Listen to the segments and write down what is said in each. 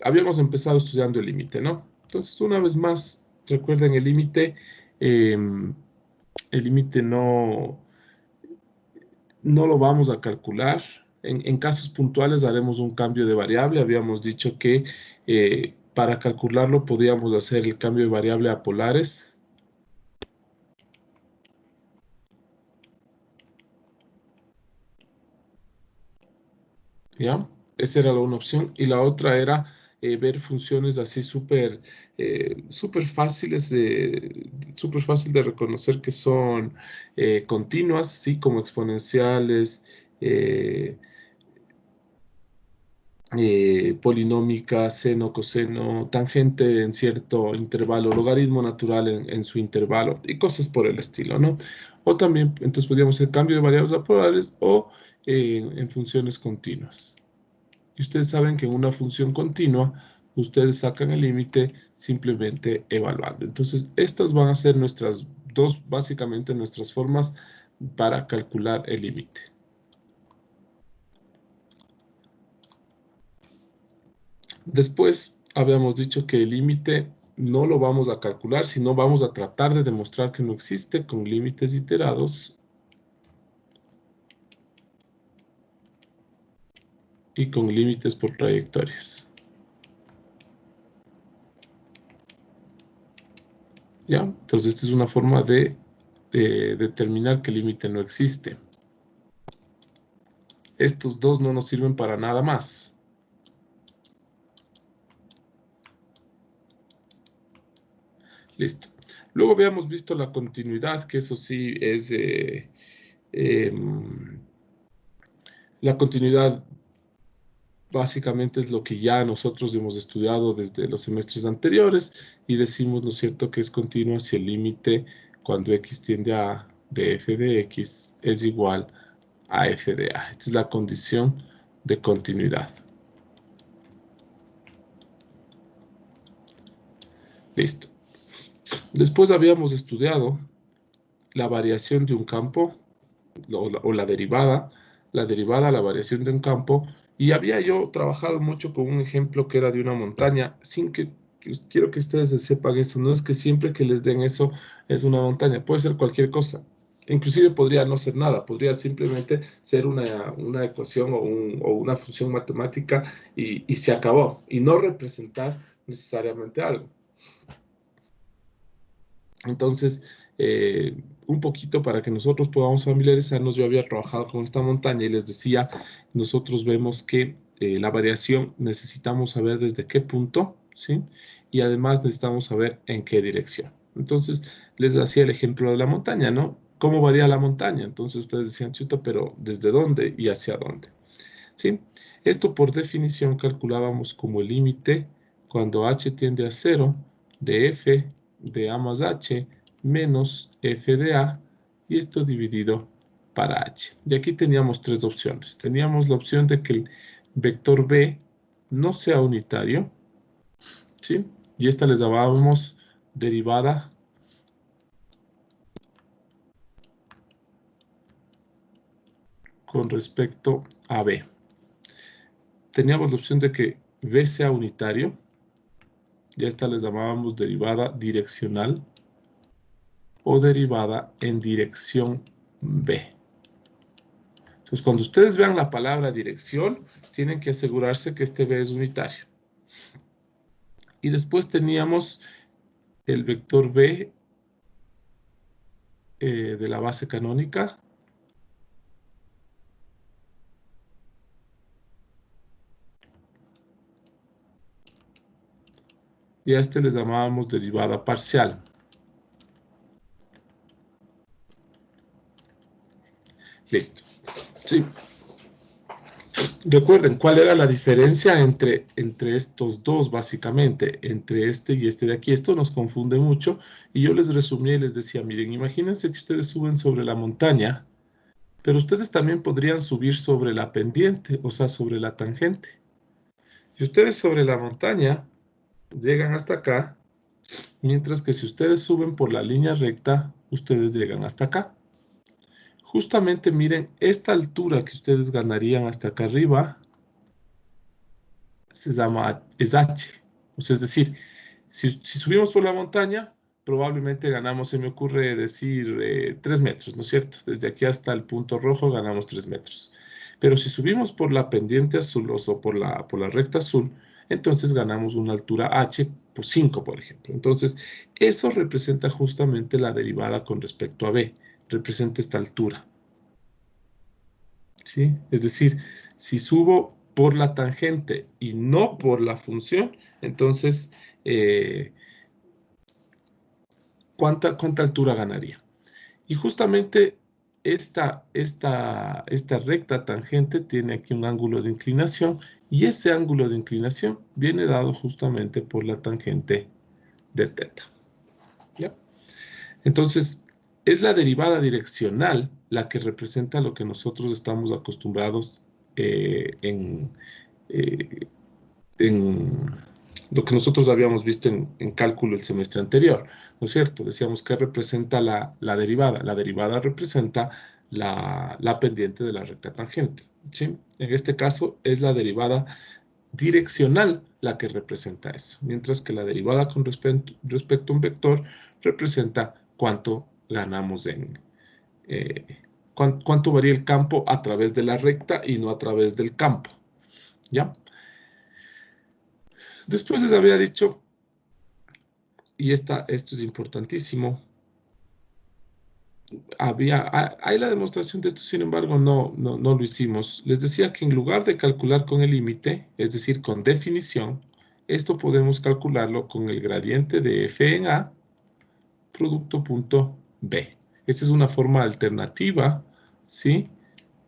habíamos empezado estudiando el límite, ¿no? Entonces, una vez más, recuerden el límite. El límite no lo vamos a calcular. En casos puntuales haremos un cambio de variable. Habíamos dicho que para calcularlo podíamos hacer el cambio de variable a polares. ¿Ya? Esa era una opción. Y la otra era ver funciones así súper fáciles súper fácil de reconocer que son continuas, ¿sí? Como exponenciales, eh, polinómica, seno, coseno, tangente en cierto intervalo, logaritmo natural en su intervalo y cosas por el estilo, ¿no? O también, entonces podríamos hacer cambio de variables a polares o en funciones continuas. Y ustedes saben que en una función continua, ustedes sacan el límite simplemente evaluando. Entonces, estas van a ser básicamente nuestras formas para calcular el límite. Después habíamos dicho que el límite no lo vamos a calcular, sino vamos a tratar de demostrar que no existe con límites iterados y con límites por trayectorias. ¿Ya? Entonces, esta es una forma de determinar que el límite no existe. Estos dos no nos sirven para nada más. Listo. Luego habíamos visto la continuidad, que eso sí es la continuidad básicamente es lo que ya nosotros hemos estudiado desde los semestres anteriores y decimos, ¿no es cierto?, que es continuo si el límite cuando x tiende a de f de x es igual a f de a. Esta es la condición de continuidad. Listo. Después habíamos estudiado la variación de un campo o la derivada, la variación de un campo, y había yo trabajado mucho con un ejemplo que era de una montaña, sin que quiero que ustedes sepan eso, no es que siempre que les den eso es una montaña, puede ser cualquier cosa. Inclusive podría no ser nada, podría simplemente ser una ecuación o una función matemática y se acabó, y no representar necesariamente algo. Entonces, un poquito para que nosotros podamos familiarizarnos, yo había trabajado con esta montaña y les decía, nosotros vemos que la variación necesitamos saber desde qué punto, ¿sí? Y además necesitamos saber en qué dirección. Entonces, les hacía el ejemplo de la montaña, ¿no? ¿Cómo varía la montaña? Entonces ustedes decían, chuta, pero ¿desde dónde y hacia dónde? ¿Sí? Esto por definición calculábamos como el límite cuando h tiende a 0 de f de a más h menos f de a y esto dividido para h. Y aquí teníamos tres opciones. Teníamos la opción de que el vector b no sea unitario, ¿sí? Y esta les llamábamos derivada con respecto a b. Teníamos la opción de que b sea unitario, y a esta les llamábamos derivada direccional o derivada en dirección b. Entonces, cuando ustedes vean la palabra dirección, tienen que asegurarse que este b es unitario. Y después teníamos el vector b de la base canónica. Y a este les llamábamos derivada parcial. Listo. Sí. Recuerden, ¿cuál era la diferencia entre estos dos, básicamente? Entre este y este de aquí. Esto nos confunde mucho. Y yo les resumí y les decía, miren, imagínense que ustedes suben sobre la montaña, pero ustedes también podrían subir sobre la pendiente, o sea, sobre la tangente. Y ustedes sobre la montaña llegan hasta acá, mientras que si ustedes suben por la línea recta, ustedes llegan hasta acá. Justamente miren esta altura que ustedes ganarían hasta acá arriba, se llama, es h. O sea, es decir, si subimos por la montaña, probablemente ganamos, se me ocurre decir, 3 metros, ¿no es cierto? Desde aquí hasta el punto rojo ganamos 3 metros. Pero si subimos por la pendiente azul o por la recta azul, entonces ganamos una altura h por 5, por ejemplo. Entonces, eso representa justamente la derivada con respecto a b, representa esta altura, ¿sí? Es decir, si subo por la tangente y no por la función, entonces, ¿cuánta altura ganaría? Y justamente esta recta tangente tiene aquí un ángulo de inclinación y ese ángulo de inclinación viene dado justamente por la tangente de teta. ¿Ya? Entonces, es la derivada direccional la que representa lo que nosotros estamos acostumbrados eh, en lo que nosotros habíamos visto en cálculo el semestre anterior, ¿no es cierto? Decíamos que representa la derivada. La derivada representa la pendiente de la recta tangente, ¿sí? En este caso es la derivada direccional la que representa eso, mientras que la derivada con respecto a un vector representa cuánto ganamos eh, cuánto varía el campo a través de la recta y no a través del campo, ¿ya? Después les había dicho, y esto es importantísimo, hay la demostración de esto, sin embargo, no lo hicimos. Les decía que en lugar de calcular con el límite, es decir, con definición, esto podemos calcularlo con el gradiente de f en A, producto punto B. Esta es una forma alternativa, ¿sí?,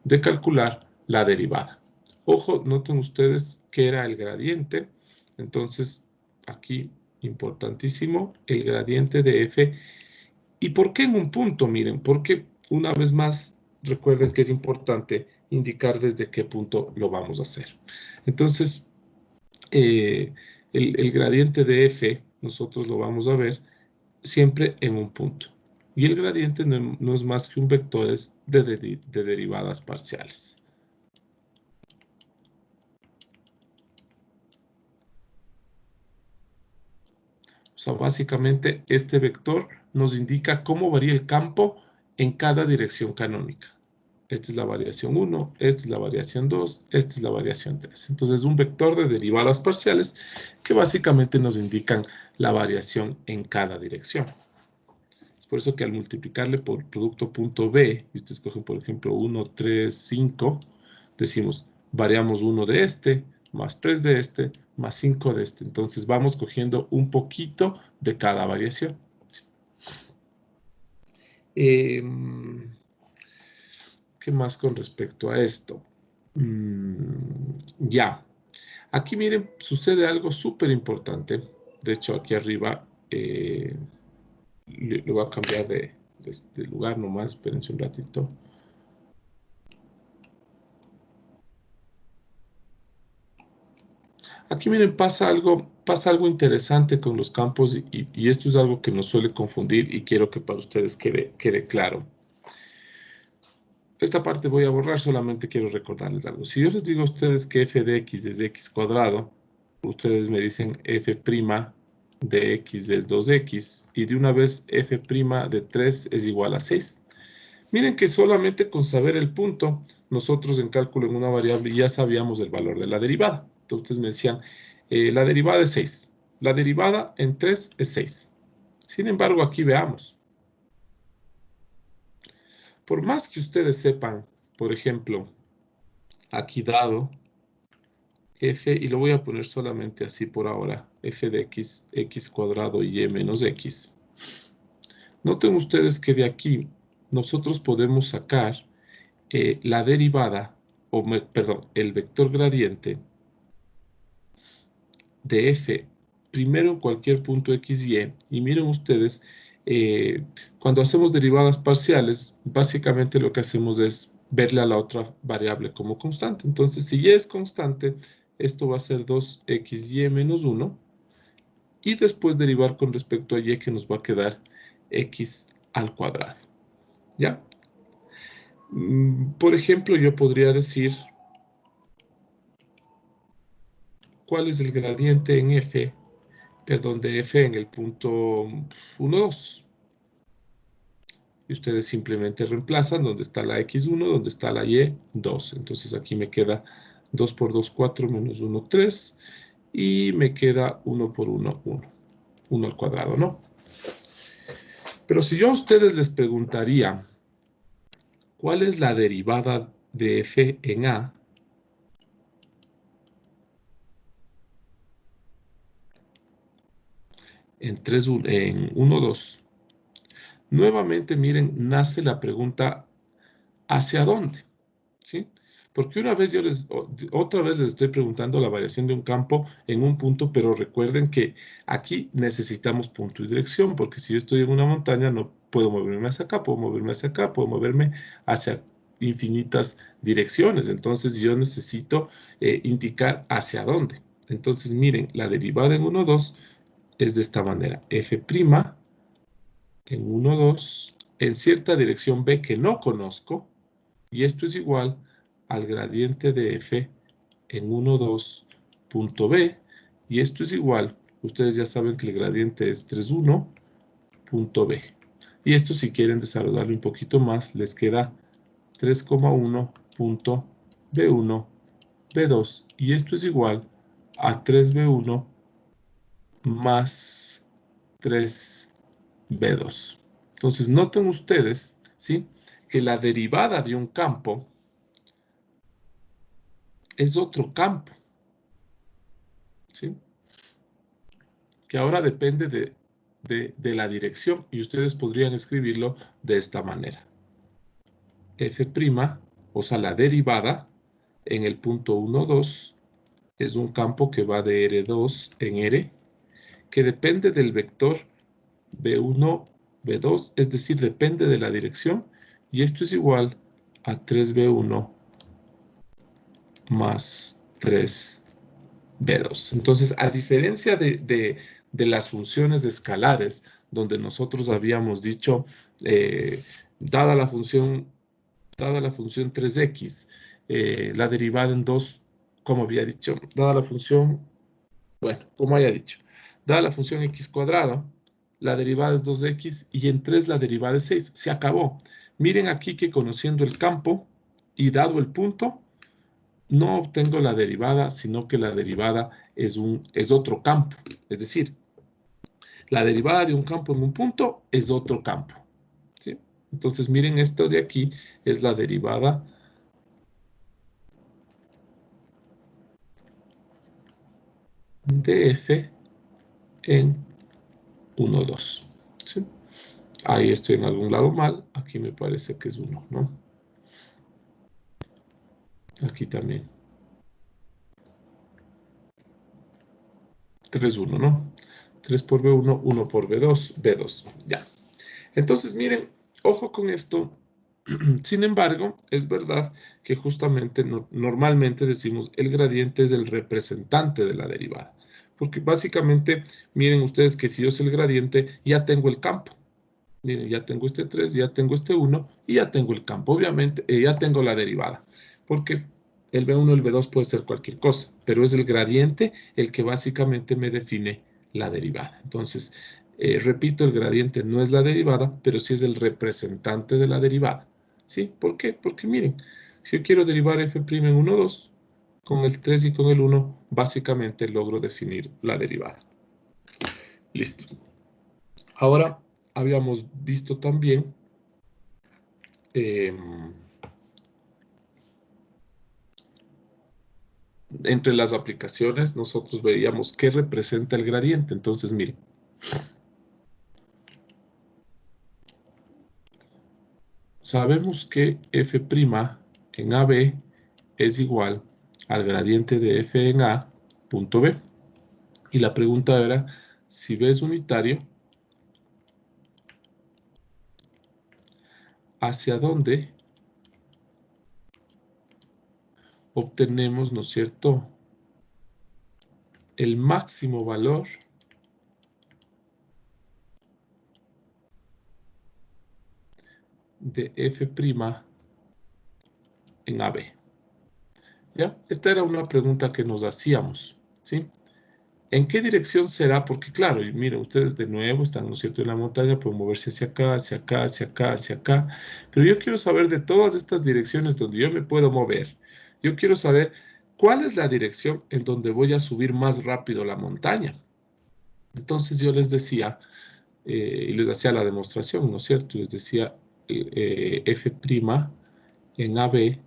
de calcular la derivada. Ojo, noten ustedes que era el gradiente. Entonces, aquí, importantísimo, el gradiente de f. ¿Y por qué en un punto? Miren, porque una vez más, recuerden que es importante indicar desde qué punto lo vamos a hacer. Entonces, el gradiente de f, nosotros lo vamos a ver siempre en un punto. Y el gradiente no es más que un vector de derivadas parciales. O sea, básicamente este vector nos indica cómo varía el campo en cada dirección canónica. Esta es la variación 1, esta es la variación 2, esta es la variación 3. Entonces, es un vector de derivadas parciales que básicamente nos indican la variación en cada dirección. Es por eso que al multiplicarle por producto punto B, y ustedes cogen, por ejemplo, 1, 3, 5, decimos, variamos 1 de este, más 3 de este, más 5 de este. Entonces, vamos cogiendo un poquito de cada variación. ¿Qué más con respecto a esto? Ya. Aquí miren, sucede algo súper importante. De hecho, aquí arriba le voy a cambiar de lugar nomás. Espérense un ratito. Aquí miren, pasa algo interesante con los campos y esto es algo que nos suele confundir y quiero que para ustedes quede claro. Esta parte voy a borrar, solamente quiero recordarles algo. Si yo les digo a ustedes que f de x es x cuadrado, ustedes me dicen f' de x es 2x y de una vez f' de 3 es igual a 6. Miren que solamente con saber el punto, nosotros en cálculo en una variable ya sabíamos el valor de la derivada. Entonces me decían, la derivada es 6. La derivada en 3 es 6. Sin embargo, aquí veamos. Por más que ustedes sepan, por ejemplo, aquí dado f, y lo voy a poner solamente así por ahora, f de x, x cuadrado y y menos x. Noten ustedes que de aquí nosotros podemos sacar la derivada, perdón, el vector gradiente de f primero en cualquier punto x, y miren ustedes, cuando hacemos derivadas parciales, básicamente lo que hacemos es verle a la otra variable como constante. Entonces, si y es constante, esto va a ser 2xy menos 1, y después derivar con respecto a y, que nos va a quedar x al cuadrado. ¿Ya? Por ejemplo, yo podría decir, cuál es el gradiente en f, perdón, de f en el punto 1, 2. Y ustedes simplemente reemplazan donde está la x1, donde está la y2. Entonces aquí me queda 2 por 2, 4, menos 1, 3. Y me queda 1 por 1, 1. 1 al cuadrado, ¿no? Pero si yo a ustedes les preguntaría, ¿cuál es la derivada de f en a? En 1, 2. Nuevamente, miren, nace la pregunta, ¿hacia dónde? ¿Sí? Porque otra vez les estoy preguntando la variación de un campo en un punto, pero recuerden que aquí necesitamos punto y dirección, porque si yo estoy en una montaña no puedo moverme hacia acá, puedo moverme hacia acá, puedo moverme hacia infinitas direcciones. Entonces yo necesito indicar hacia dónde. Entonces miren, la derivada en 1, 2 es de esta manera. F' en 1, 2 en cierta dirección B que no conozco, y esto es igual al gradiente de f en 1, 2, punto B, y esto es igual, ustedes ya saben que el gradiente es 3, 1, punto B. Y esto, si quieren desarrollarlo un poquito más, les queda 3,1, punto B1, B2, y esto es igual a 3B1 más 3B2. Entonces, noten ustedes, ¿sí?, que la derivada de un campo es otro campo, ¿sí?, que ahora depende de la dirección, y ustedes podrían escribirlo de esta manera. F', o sea, la derivada en el punto 1, 2, es un campo que va de R2 en R, que depende del vector B1, B2, es decir, depende de la dirección, y esto es igual a 3B1 más 3B2. Entonces, a diferencia de las funciones escalares, donde nosotros habíamos dicho, dada la función 3x, la derivada en 2, como había dicho, dada la función, bueno, como haya dicho, dada la función x cuadrada, la derivada es 2x, y en 3 la derivada es 6. Se acabó. Miren aquí que conociendo el campo y dado el punto, no obtengo la derivada, sino que la derivada es otro campo. Es decir, la derivada de un campo en un punto es otro campo, ¿sí? Entonces, miren, esto de aquí es la derivada de f en 1, 2. ¿Sí? Ahí estoy en algún lado mal. Aquí me parece que es 1, ¿no? Aquí también. 3, 1, ¿no? 3 por B1, 1 por B2, B2. Ya. Entonces, miren, ojo con esto. Sin embargo, es verdad que justamente normalmente decimos el gradiente es el representante de la derivada. Porque básicamente, miren ustedes que si yo sé el gradiente, ya tengo el campo. Miren, ya tengo este 3, ya tengo este 1 y ya tengo el campo. Obviamente, ya tengo la derivada. Porque el B1 y el B2 puede ser cualquier cosa, pero es el gradiente el que básicamente me define la derivada. Entonces, repito, el gradiente no es la derivada, pero sí es el representante de la derivada. ¿Sí? ¿Por qué? Porque miren, si yo quiero derivar f' en 1, 2, con el 3 y con el 1, básicamente logro definir la derivada. Listo. Ahora, habíamos visto también entre las aplicaciones, nosotros veíamos qué representa el gradiente. Entonces, miren, sabemos que f' en AB es igual al gradiente de f en A, punto B. Y la pregunta era, si B es unitario, ¿hacia dónde obtenemos, ¿no es cierto?, el máximo valor de f' en AB. ¿Ya? Esta era una pregunta que nos hacíamos. ¿sí? ¿En qué dirección será? Porque claro, miren, ustedes de nuevo están, ¿no es cierto?, en la montaña, pueden moverse hacia acá, hacia acá, hacia acá, hacia acá. Pero yo quiero saber de todas estas direcciones donde yo me puedo mover. Yo quiero saber cuál es la dirección en donde voy a subir más rápido la montaña. Entonces yo les decía, y les hacía la demostración, ¿no es cierto? Les decía, f' en AB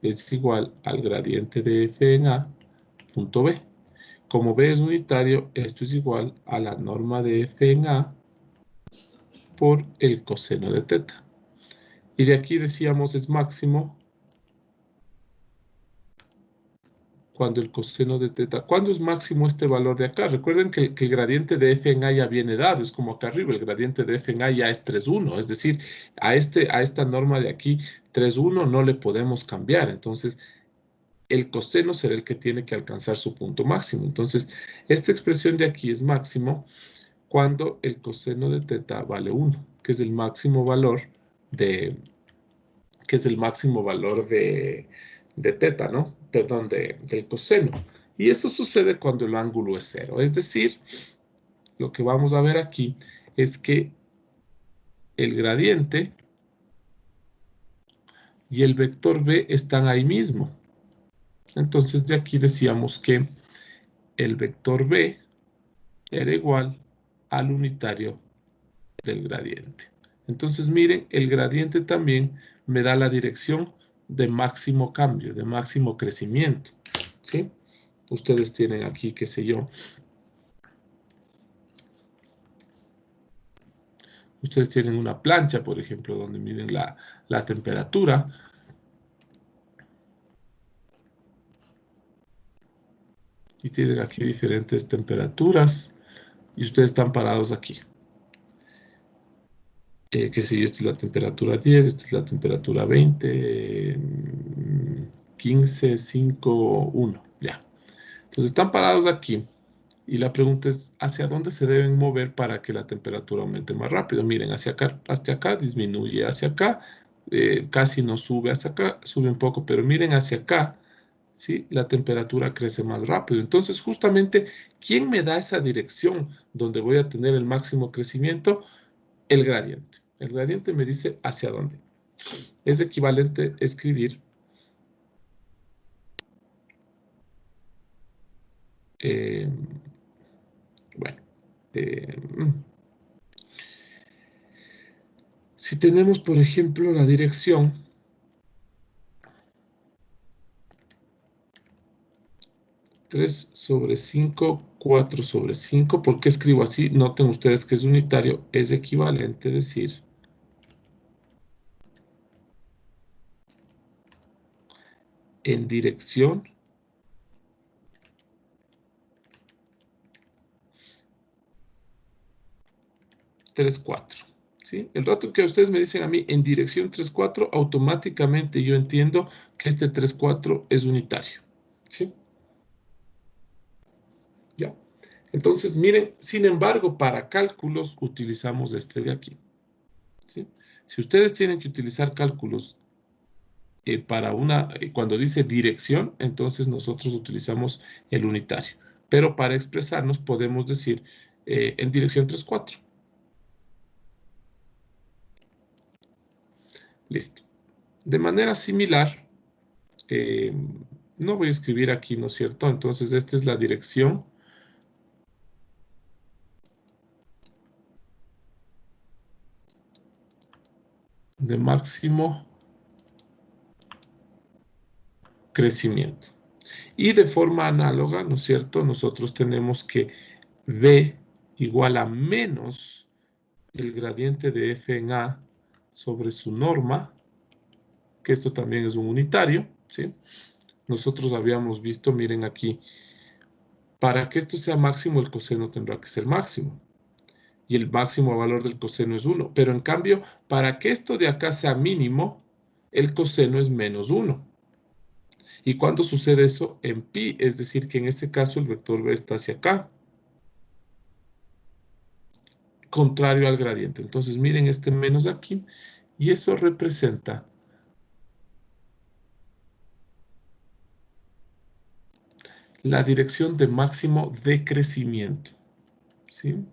es igual al gradiente de f en A, punto B. Como B es unitario, esto es igual a la norma de f en A por el coseno de teta. Y de aquí decíamos es máximo cuando el coseno de teta. ¿Cuándo es máximo este valor de acá? Recuerden que el gradiente de f en A ya viene dado, es como acá arriba, el gradiente de f en A ya es 3,1, es decir, a esta norma de aquí, 3,1 no le podemos cambiar, entonces el coseno será el que tiene que alcanzar su punto máximo. Entonces, esta expresión de aquí es máximo cuando el coseno de teta vale 1, que es el máximo valor de, de teta, ¿no? Perdón, del coseno. Y eso sucede cuando el ángulo es 0. Es decir, lo que vamos a ver aquí es que el gradiente y el vector b están ahí mismo. Entonces, de aquí decíamos que el vector b era igual al unitario del gradiente. Entonces, miren, el gradiente también me da la dirección de máximo cambio, de máximo crecimiento, ¿sí? Ustedes tienen aquí, qué sé yo, ustedes tienen una plancha, por ejemplo, donde miden la temperatura. Y tienen aquí diferentes temperaturas. Y ustedes están parados aquí. Qué sé yo, esta es la temperatura 10, esta es la temperatura 20, 15, 5, 1, ya. Entonces están parados aquí y la pregunta es, ¿hacia dónde se deben mover para que la temperatura aumente más rápido? Miren, hacia acá disminuye, hacia acá casi no sube, hacia acá sube un poco, pero miren hacia acá, ¿sí? La temperatura crece más rápido. Entonces, justamente, ¿quién me da esa dirección donde voy a tener el máximo crecimiento? El gradiente. El gradiente me dice hacia dónde. Es equivalente escribir bueno, si tenemos, por ejemplo, la dirección 3/5, 4/5, ¿por qué escribo así? Noten ustedes que es unitario, es equivalente decir en dirección tres cuatro. ¿Sí? El rato que ustedes me dicen a mí en dirección 3,4, automáticamente yo entiendo que este 3,4 es unitario. ¿Sí? ¿Ya? Entonces, miren, sin embargo, para cálculos utilizamos este de aquí. ¿Sí? Si ustedes tienen que utilizar cálculos cuando dice dirección, entonces nosotros utilizamos el unitario. Pero para expresarnos podemos decir en dirección 3,4. Listo. De manera similar, no voy a escribir aquí, ¿no es cierto? Entonces, esta es la dirección de máximo crecimiento. Y de forma análoga, ¿no es cierto? Nosotros tenemos que B igual a menos el gradiente de f en A sobre su norma, que esto también es un unitario, ¿sí? Nosotros habíamos visto, miren aquí, para que esto sea máximo, el coseno tendrá que ser máximo. Y el máximo valor del coseno es 1. Pero en cambio, para que esto de acá sea mínimo, el coseno es menos 1. ¿Y cuándo sucede eso? En pi, es decir, que en este caso el vector b está hacia acá, contrario al gradiente. Entonces, miren este menos aquí, y eso representa la dirección de máximo de crecimiento. ¿Sí?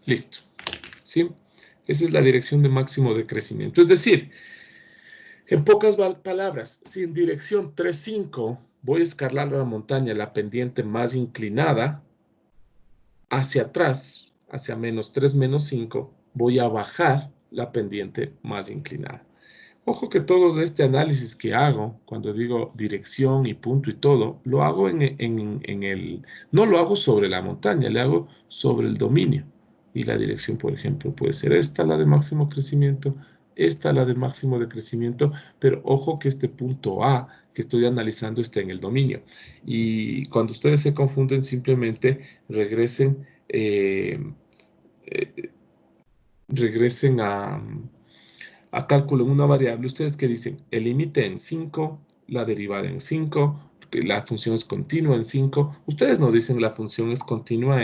Listo. ¿Sí? Esa es la dirección de máximo de crecimiento. Es decir, en pocas palabras, si en dirección 3,5 voy a escalar la montaña, la pendiente más inclinada, hacia atrás, hacia -3, -5, voy a bajar la pendiente más inclinada. Ojo que todo este análisis que hago, cuando digo dirección y punto y todo, lo hago no lo hago sobre la montaña, le hago sobre el dominio. Y la dirección, por ejemplo, puede ser esta, la de máximo crecimiento, esta, la de máximo de crecimiento, pero ojo que este punto A que estoy analizando está en el dominio. Y cuando ustedes se confunden, simplemente regresen, eh, regresen a cálculo en una variable. Ustedes que dicen, el límite en 5, la derivada en 5, que la función es continua en 5. Ustedes no dicen la función es continua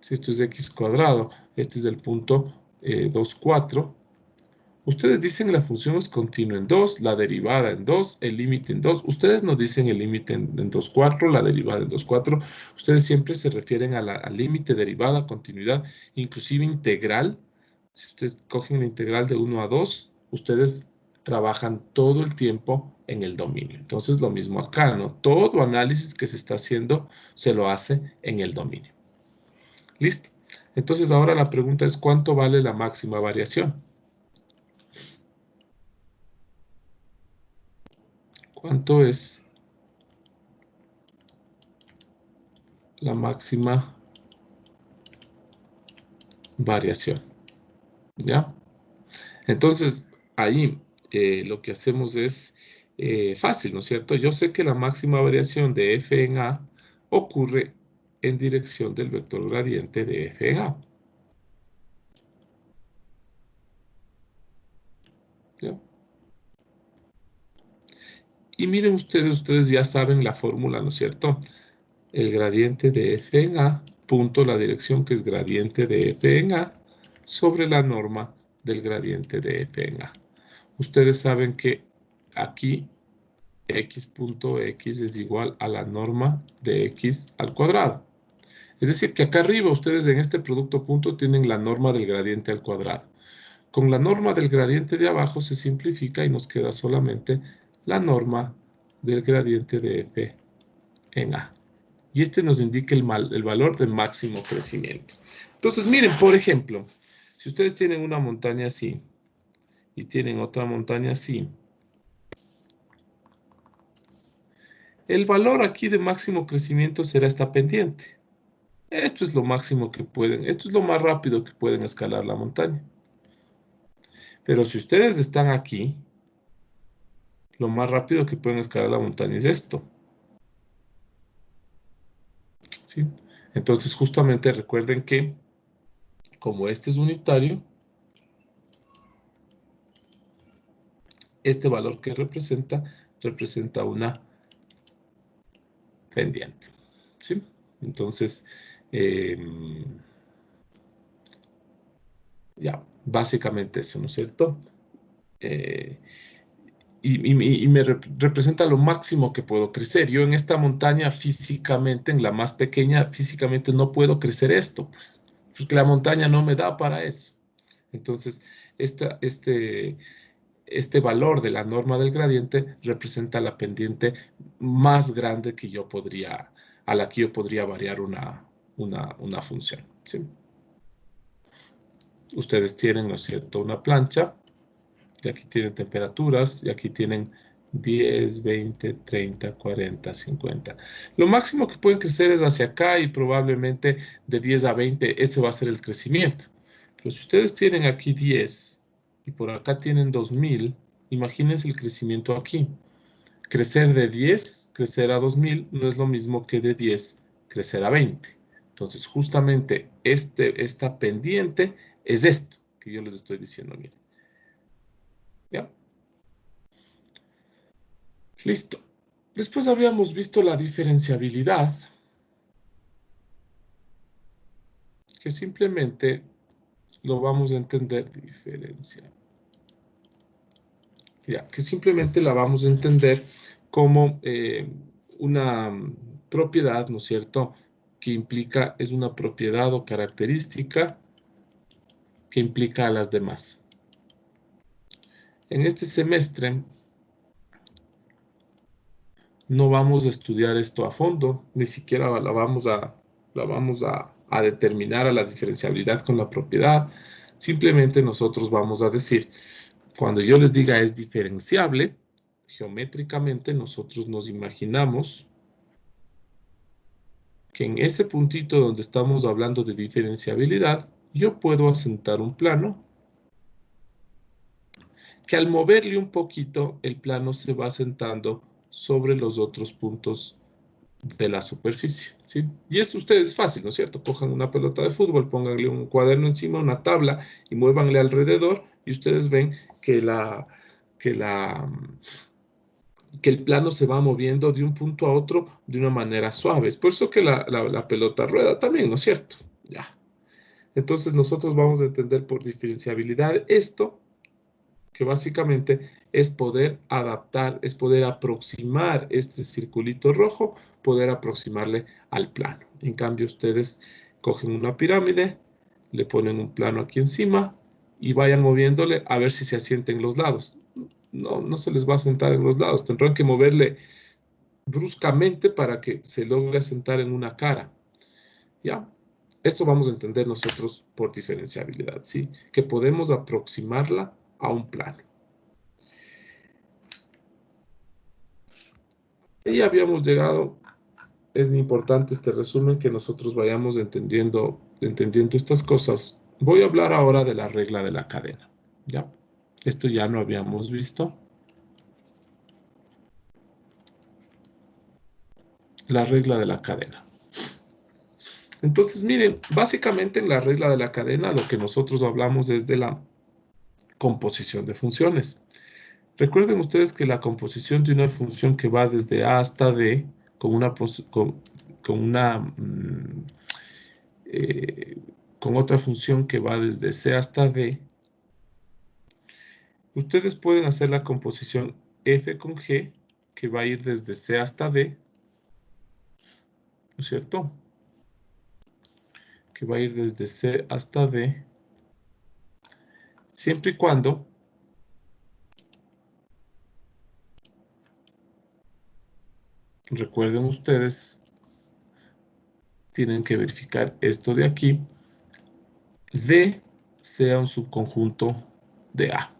si esto es x cuadrado, este es el punto 2, 4. Ustedes dicen la función es continua en 2, la derivada en 2, el límite en 2. Ustedes no dicen el límite en 2, 4, la derivada en 2, 4. Ustedes siempre se refieren al límite, derivada, continuidad, inclusive integral. Si ustedes cogen la integral de 1 a 2, ustedes trabajan todo el tiempo en el dominio. Entonces, lo mismo acá, ¿no? Todo análisis que se está haciendo se lo hace en el dominio. ¿Listo? Entonces, ahora la pregunta es, ¿cuánto vale la máxima variación? ¿Cuánto es la máxima variación? ¿Ya? Entonces, ahí lo que hacemos es fácil, ¿no es cierto? Yo sé que la máxima variación de f en a ocurre en dirección del vector gradiente de f en a. ¿Ya? Y miren ustedes ya saben la fórmula, ¿no es cierto? El gradiente de f en a, punto la dirección que es gradiente de f en a, sobre la norma del gradiente de f en a. Ustedes saben que aquí x.x es igual a la norma de x al cuadrado. Es decir, que acá arriba ustedes en este producto punto tienen la norma del gradiente al cuadrado. Con la norma del gradiente de abajo se simplifica y nos queda solamente la norma del gradiente de f en a. Y este nos indica el valor de máximo crecimiento. Entonces, miren, por ejemplo, si ustedes tienen una montaña así y tienen otra montaña así, el valor aquí de máximo crecimiento será esta pendiente. Esto es lo máximo que pueden, esto es lo más rápido que pueden escalar la montaña. Pero si ustedes están aquí, lo más rápido que pueden escalar la montaña es esto. ¿Sí? Entonces, justamente recuerden que, como este es unitario, este valor que representa una pendiente. ¿Sí? Entonces, ya, básicamente eso, ¿no es cierto? Eh, y me representa lo máximo que puedo crecer. Yo en esta montaña físicamente, en la más pequeña, físicamente no puedo crecer esto, pues, porque la montaña no me da para eso. Entonces, este valor de la norma del gradiente representa la pendiente más grande a la que yo podría variar una función. ¿Sí? Ustedes tienen, ¿no es cierto?, una plancha, y aquí tienen temperaturas, y aquí tienen 10, 20, 30, 40, 50. Lo máximo que pueden crecer es hacia acá y probablemente de 10 a 20, ese va a ser el crecimiento. Pero si ustedes tienen aquí 10 y por acá tienen 2000, imagínense el crecimiento aquí. Crecer de 10, crecer a 2000, no es lo mismo que de 10, crecer a 20. Entonces, justamente esta pendiente es esto que yo les estoy diciendo, miren. ¿Ya? Listo. Después habíamos visto la diferenciabilidad. que simplemente lo vamos a entender diferencial. Ya, que simplemente la vamos a entender como una propiedad, ¿no es cierto?, que implica, es una propiedad o característica que implica a las demás. En este semestre no vamos a estudiar esto a fondo, ni siquiera la vamos a determinar a la diferenciabilidad con la propiedad. Simplemente nosotros vamos a decir, cuando yo les diga es diferenciable, geométricamente nosotros nos imaginamos que en ese puntito donde estamos hablando de diferenciabilidad, yo puedo asentar un plano que al moverle un poquito, el plano se va asentando sobre los otros puntos de la superficie, ¿sí? Y eso ustedes es fácil, ¿no es cierto? Cojan una pelota de fútbol, pónganle un cuaderno encima, una tabla y muévanle alrededor y ustedes ven que que la, que el plano se va moviendo de un punto a otro de una manera suave. Es por eso que la pelota rueda también, ¿no es cierto? Ya. Entonces nosotros vamos a entender por diferenciabilidad esto, que básicamente es poder adaptar, es poder aproximar este circulito rojo, poder aproximarle al plano. En cambio, ustedes cogen una pirámide, le ponen un plano aquí encima y vayan moviéndole a ver si se asienten los lados. No, no se les va a sentar en los lados. Tendrán que moverle bruscamente para que se logre asentar en una cara. ¿Ya? Eso vamos a entender nosotros por diferenciabilidad, ¿sí? Que podemos aproximarla a un plano. Y habíamos llegado, es importante este resumen que nosotros vayamos entendiendo estas cosas. Voy a hablar ahora de la regla de la cadena, ¿ya? Esto ya no habíamos visto. La regla de la cadena. Entonces, miren, básicamente en la regla de la cadena lo que nosotros hablamos es de la composición de funciones. Recuerden ustedes que la composición de una función que va desde A hasta D con una, eh, con otra función que va desde C hasta D, ustedes pueden hacer la composición F con G que va a ir desde C hasta D, ¿no es cierto? Que va a ir desde C hasta D, siempre y cuando recuerden ustedes, tienen que verificar esto de aquí, D sea un subconjunto de A,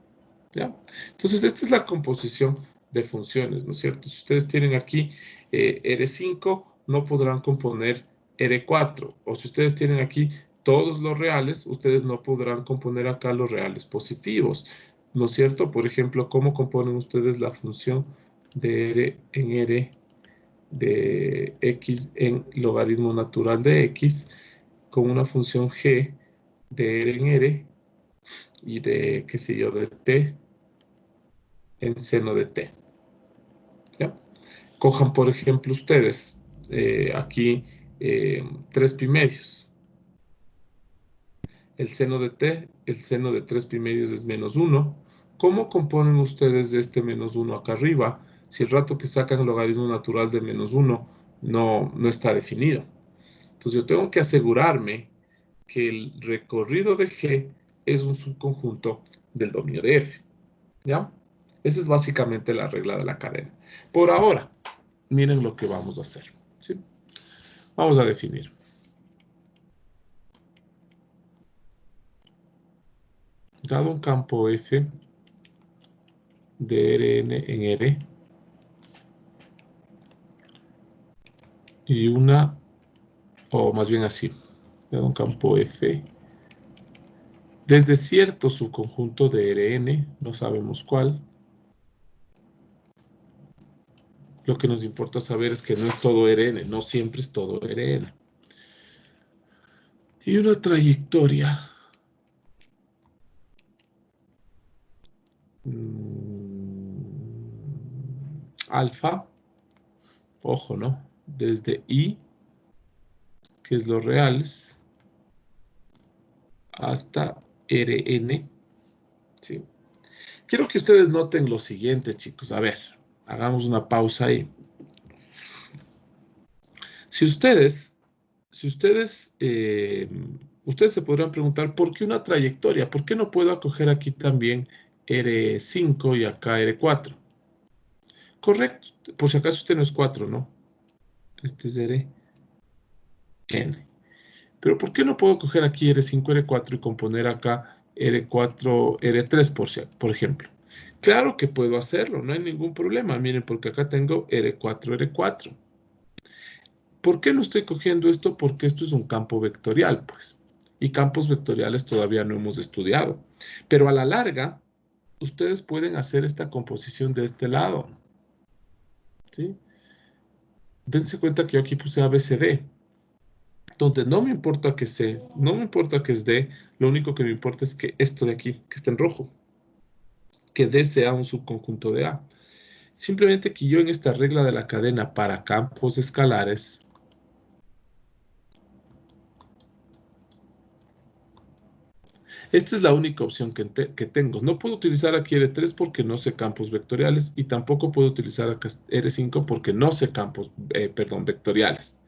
¿ya? Entonces, esta es la composición de funciones, ¿no es cierto? Si ustedes tienen aquí R5, no podrán componer R4, o si ustedes tienen aquí todos los reales, ustedes no podrán componer acá los reales positivos, ¿no es cierto? Por ejemplo, ¿cómo componen ustedes la función de R en R de X en logaritmo natural de X con una función G de R en R y de, qué sé yo, de T en seno de T? ¿Ya? Cojan, por ejemplo, ustedes aquí 3 pi medios. El seno de T, el seno de 3 pi medios es menos 1. ¿Cómo componen ustedes de este menos 1 acá arriba? Si el rato que sacan el logaritmo natural de menos 1 no está definido. Entonces yo tengo que asegurarme que el recorrido de G es un subconjunto del dominio de F. ¿Ya? Esa es básicamente la regla de la cadena. Por ahora, miren lo que vamos a hacer, ¿sí? Vamos a definir. Dado un campo F de Rn en R y una, o más bien así, dado un campo F desde cierto subconjunto de Rn, no sabemos cuál. Lo que nos importa saber es que no es todo Rn, no siempre es todo Rn. Y una trayectoria alfa, ojo, ¿no? Desde I, que es los reales, hasta Rn, ¿sí? Quiero que ustedes noten lo siguiente, chicos. A ver, hagamos una pausa ahí. Si ustedes, ustedes se podrán preguntar, ¿por qué una trayectoria? ¿Por qué no puedo acoger aquí también R5 y acá R4? Correcto. Por si acaso usted no es 4, ¿no? Este es Rn. Pero ¿por qué no puedo coger aquí R5, R4 y componer acá R4, R3, por ejemplo? Claro que puedo hacerlo, no hay ningún problema. Miren, porque acá tengo R4, R4. ¿Por qué no estoy cogiendo esto? Porque esto es un campo vectorial, pues. Y campos vectoriales todavía no hemos estudiado. Pero a la larga, ustedes pueden hacer esta composición de este lado, ¿sí? Dense cuenta que yo aquí puse ABCD, donde no me importa que C, no me importa que es D, lo único que me importa es que esto de aquí, que está en rojo, que D sea un subconjunto de A. Simplemente que yo en esta regla de la cadena para campos escalares, esta es la única opción que tengo. No puedo utilizar aquí R3 porque no sé campos vectoriales y tampoco puedo utilizar acá R5 porque no sé campos, vectoriales.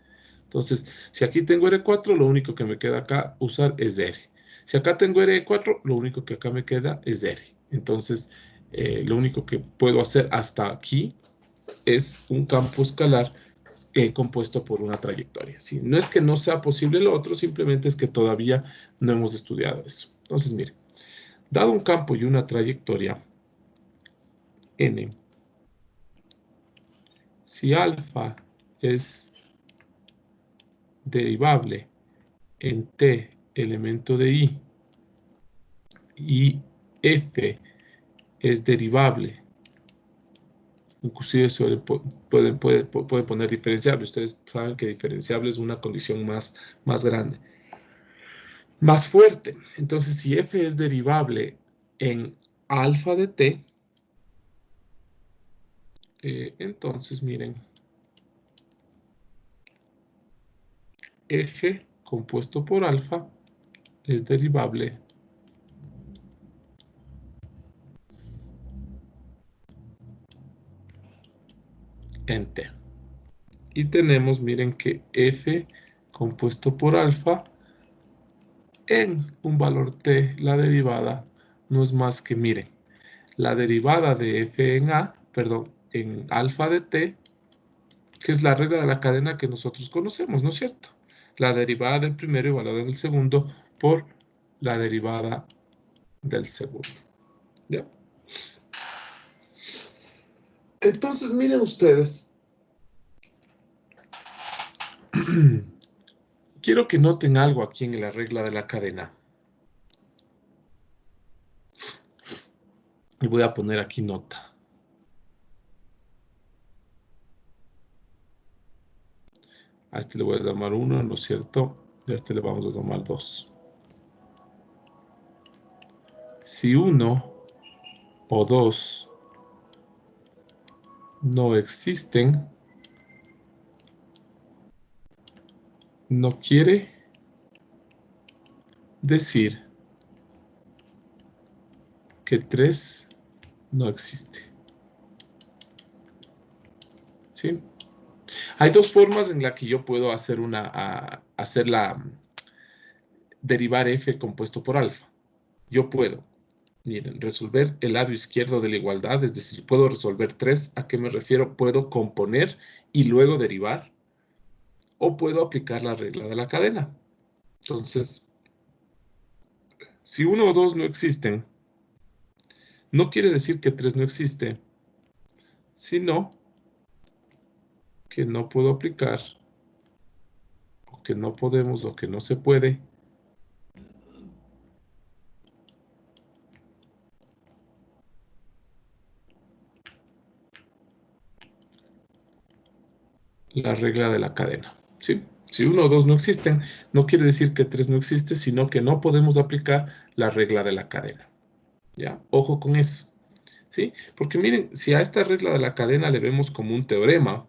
Entonces, si aquí tengo R4, lo único que me queda acá usar es R. Si acá tengo R4, lo único que acá me queda es R. Entonces, lo único que puedo hacer hasta aquí es un campo escalar compuesto por una trayectoria. ¿Sí? No es que no sea posible lo otro, simplemente es que todavía no hemos estudiado eso. Entonces, mire, dado un campo y una trayectoria, n, si alfa es derivable en t elemento de i y f es derivable, inclusive pueden poner diferenciable. Ustedes saben que diferenciable es una condición más grande, más fuerte. Entonces, si f es derivable en alfa de t, entonces miren, f compuesto por alfa es derivable en t. Y tenemos, miren, que f compuesto por alfa en un valor t, la derivada no es más que, miren, la derivada de f en a, perdón, en alfa de t, que es la regla de la cadena que nosotros conocemos, ¿no es cierto? La derivada del primero igual a la del segundo por la derivada del segundo. ¿Ya? Entonces, miren ustedes, quiero que noten algo aquí en la regla de la cadena. Y voy a poner aquí nota. A este le voy a llamar 1, ¿no es cierto? Y a este le vamos a llamar 2. Si 1 o 2 no existen, no quiere decir que 3 no existe. ¿Sí? Hay dos formas en las que yo puedo hacer derivar f compuesto por alfa. Yo puedo, miren, resolver el lado izquierdo de la igualdad, es decir, puedo resolver 3. ¿A qué me refiero? Puedo componer y luego derivar, o puedo aplicar la regla de la cadena. Entonces, si 1 o 2 no existen, no quiere decir que 3 no existe, sino que no puedo aplicar, o que no podemos, o que no se puede la regla de la cadena. ¿Sí? Si 1 o 2 no existen, no quiere decir que 3 no existe, sino que no podemos aplicar la regla de la cadena. ¿Ya? Ojo con eso. ¿Sí? Porque miren, si a esta regla de la cadena le vemos como un teorema,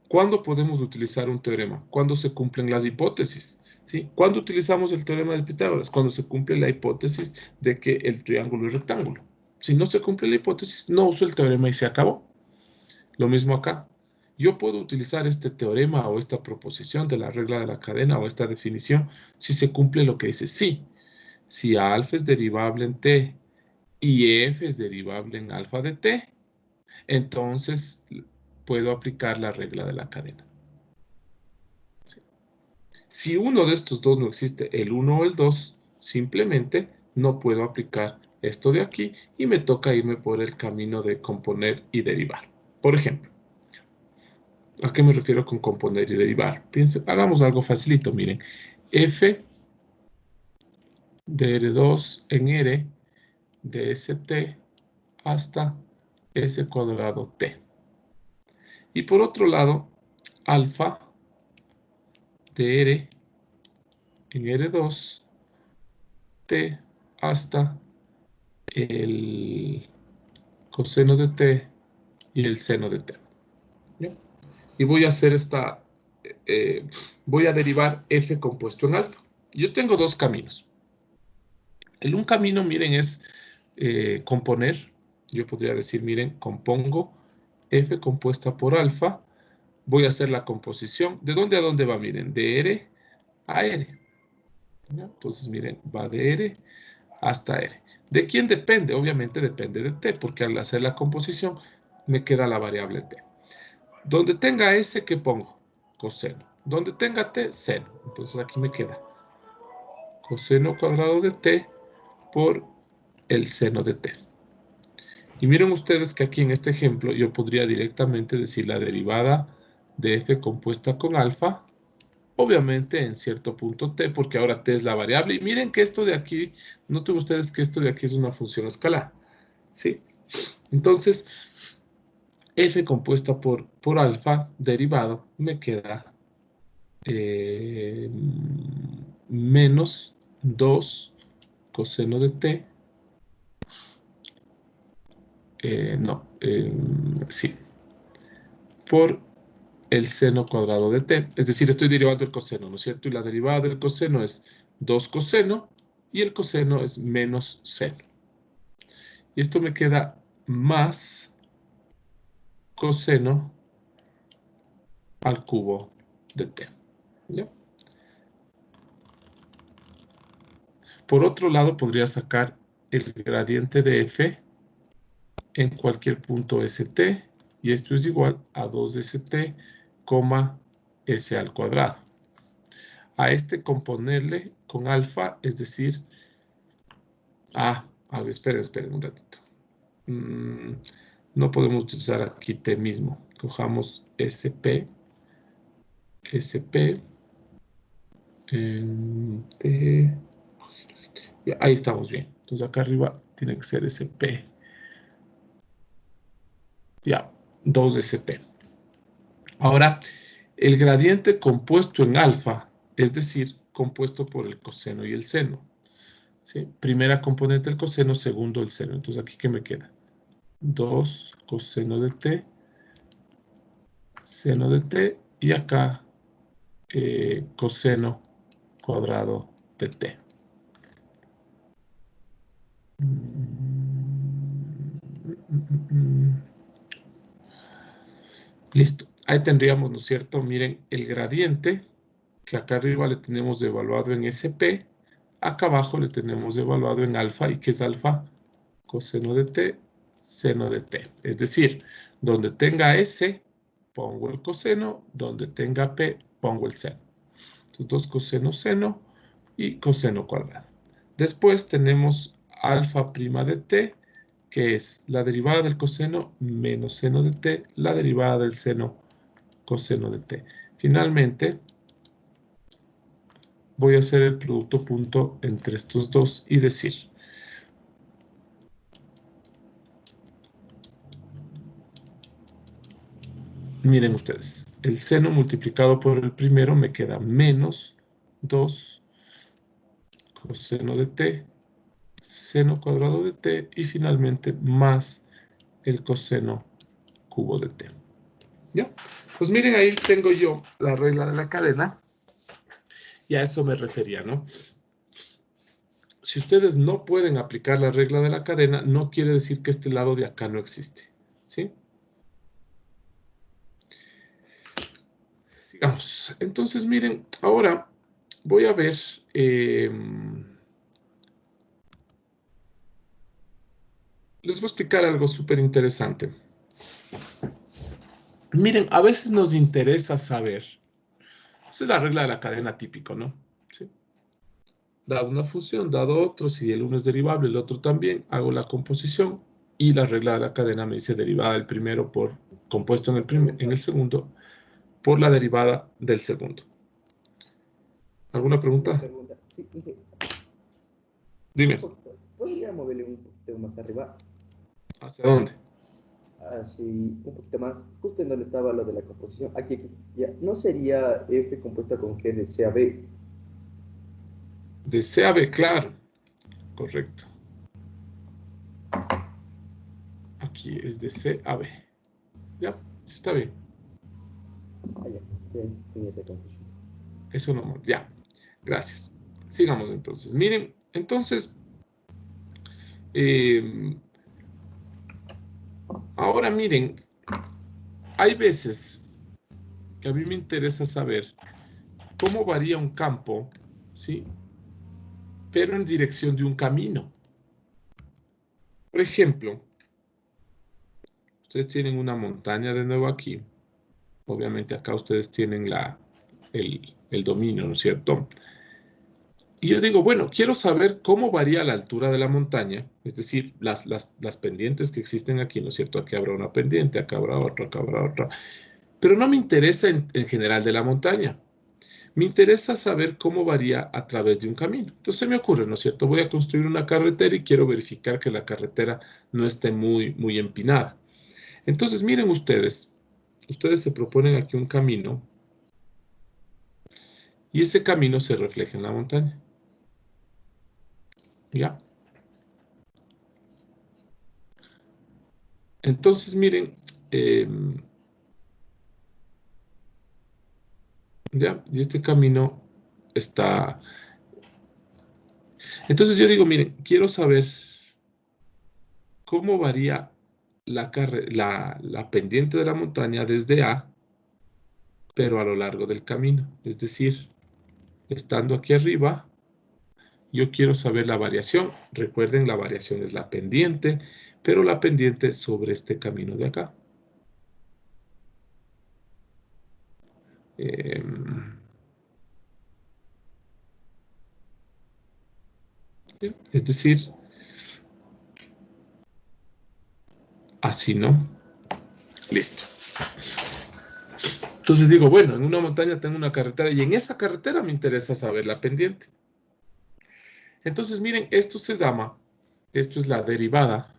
¿Cuándo podemos utilizar un teorema? Cuando se cumplen las hipótesis, ¿sí? ¿Cuándo utilizamos el teorema de Pitágoras? Cuando se cumple la hipótesis de que el triángulo es rectángulo. Si no se cumple la hipótesis, no uso el teorema y se acabó. Lo mismo acá. Yo puedo utilizar este teorema o esta proposición de la regla de la cadena o esta definición si se cumple lo que dice sí. Si alfa es derivable en t y f es derivable en alfa de t, entonces puedo aplicar la regla de la cadena. ¿Sí? Si uno de estos dos no existe, el 1 o el 2, simplemente no puedo aplicar esto de aquí y me toca irme por el camino de componer y derivar. Por ejemplo, ¿a qué me refiero con componer y derivar? Hagamos algo facilito, miren. F de R2 en R de ST hasta S cuadrado T. Y por otro lado, alfa de R en R2 T hasta el coseno de T y el seno de T. ¿Ya? Y voy a hacer voy a derivar F compuesto en alfa. Yo tengo dos caminos. Un camino, miren, es componer. Yo podría decir, miren, compongo F compuesta por alfa. Voy a hacer la composición. ¿De dónde a dónde va? Miren, de R a R. ¿Ya? Entonces, miren, va de R hasta R. ¿De quién depende? Obviamente depende de T, porque al hacer la composición me queda la variable T. Donde tenga S, ¿qué pongo? Coseno. Donde tenga T, seno. Entonces aquí me queda coseno cuadrado de T por el seno de T. Y miren ustedes que aquí en este ejemplo yo podría directamente decir la derivada de F compuesta con alfa, obviamente en cierto punto T, porque ahora T es la variable. Y miren que esto de aquí, noten ustedes que esto de aquí es una función escalar. ¿Sí? Entonces, F compuesta por alfa derivado me queda menos 2 coseno de T. Sí, por el seno cuadrado de t. Es decir, estoy derivando el coseno, ¿no es cierto? Y la derivada del coseno es 2 coseno y el coseno es menos seno. Y esto me queda más coseno al cubo de t. ¿Ya? Por otro lado, podría sacar el gradiente de f en cualquier punto st, y esto es igual a 2st, s al cuadrado. A este componerle con alfa, es decir, a ver, esperen un ratito. No podemos utilizar aquí t mismo. Cojamos sp, t, ahí estamos bien. Entonces acá arriba tiene que ser sp. Ya, 2sp. Ahora, el gradiente compuesto en alfa, es decir, compuesto por el coseno y el seno. ¿Sí? Primera componente el coseno, segundo el seno. Entonces, ¿aquí qué me queda? 2 coseno de t, seno de t, y acá coseno cuadrado de t. Listo. Ahí tendríamos, ¿no es cierto? Miren, el gradiente, que acá arriba le tenemos evaluado en SP, acá abajo le tenemos evaluado en alfa. ¿Y qué es alfa? Coseno de t, seno de t. Es decir, donde tenga S, pongo el coseno, donde tenga P, pongo el seno. Entonces, 2 coseno seno y coseno cuadrado. Después tenemos alfa prima de t, que es la derivada del coseno menos seno de t, la derivada del seno coseno de t. Finalmente, voy a hacer el producto punto entre estos dos y decir, miren ustedes, el seno multiplicado por el primero me queda menos 2 coseno de t, seno cuadrado de t, y finalmente más el coseno cubo de t. ¿Ya? Pues miren, ahí tengo yo la regla de la cadena. Y a eso me refería, ¿no? Si ustedes no pueden aplicar la regla de la cadena, no quiere decir que este lado de acá no existe, ¿sí? Sigamos. Entonces, miren, ahora voy a ver... les voy a explicar algo súper interesante. Miren, a veces nos interesa saber, esa es la regla de la cadena típico, ¿no? ¿Sí? Dado una función, dado otro, si el uno es derivable, el otro también, hago la composición y la regla de la cadena me dice derivada del primero por compuesto en el segundo por la derivada del segundo. ¿Alguna Una pregunta? pregunta. Sí, dije, Dime. ¿podría moverle un poquito más arriba? ¿Hacia dónde? Así, un poquito más, justo en donde estaba lo de la composición. Aquí, aquí. Ya. ¿No sería F compuesta con G de C a B? De C a B, claro. Correcto. Aquí es de C a B. Ya, sí está bien. Ah, ya, ya tenía esa confusión. Eso no, ya. Gracias. Sigamos entonces. Miren, entonces, ahora miren, hay veces que a mí me interesa saber cómo varía un campo, ¿sí? Pero en dirección de un camino. Por ejemplo, ustedes tienen una montaña de nuevo aquí. Obviamente acá ustedes tienen el dominio, ¿no es cierto? Y yo digo, bueno, quiero saber cómo varía la altura de la montaña, es decir, las pendientes que existen aquí, ¿no es cierto? Aquí habrá una pendiente, acá habrá otra, acá habrá otra. Pero no me interesa en general de la montaña. Me interesa saber cómo varía a través de un camino. Entonces se me ocurre, ¿no es cierto? Voy a construir una carretera y quiero verificar que la carretera no esté muy empinada. Entonces miren ustedes se proponen aquí un camino y ese camino se refleja en la montaña. ¿Ya? Entonces miren, ¿ya? Y este camino está... Entonces yo digo, miren, quiero saber cómo varía la pendiente de la montaña desde A, pero a lo largo del camino. Es decir, estando aquí arriba, yo quiero saber la variación. Recuerden, la variación es la pendiente, pero la pendiente sobre este camino de acá. Es decir, así, ¿no? Listo. Entonces digo, bueno, en una montaña tengo una carretera y en esa carretera me interesa saber la pendiente. Entonces, miren, esto se llama, esto es la derivada.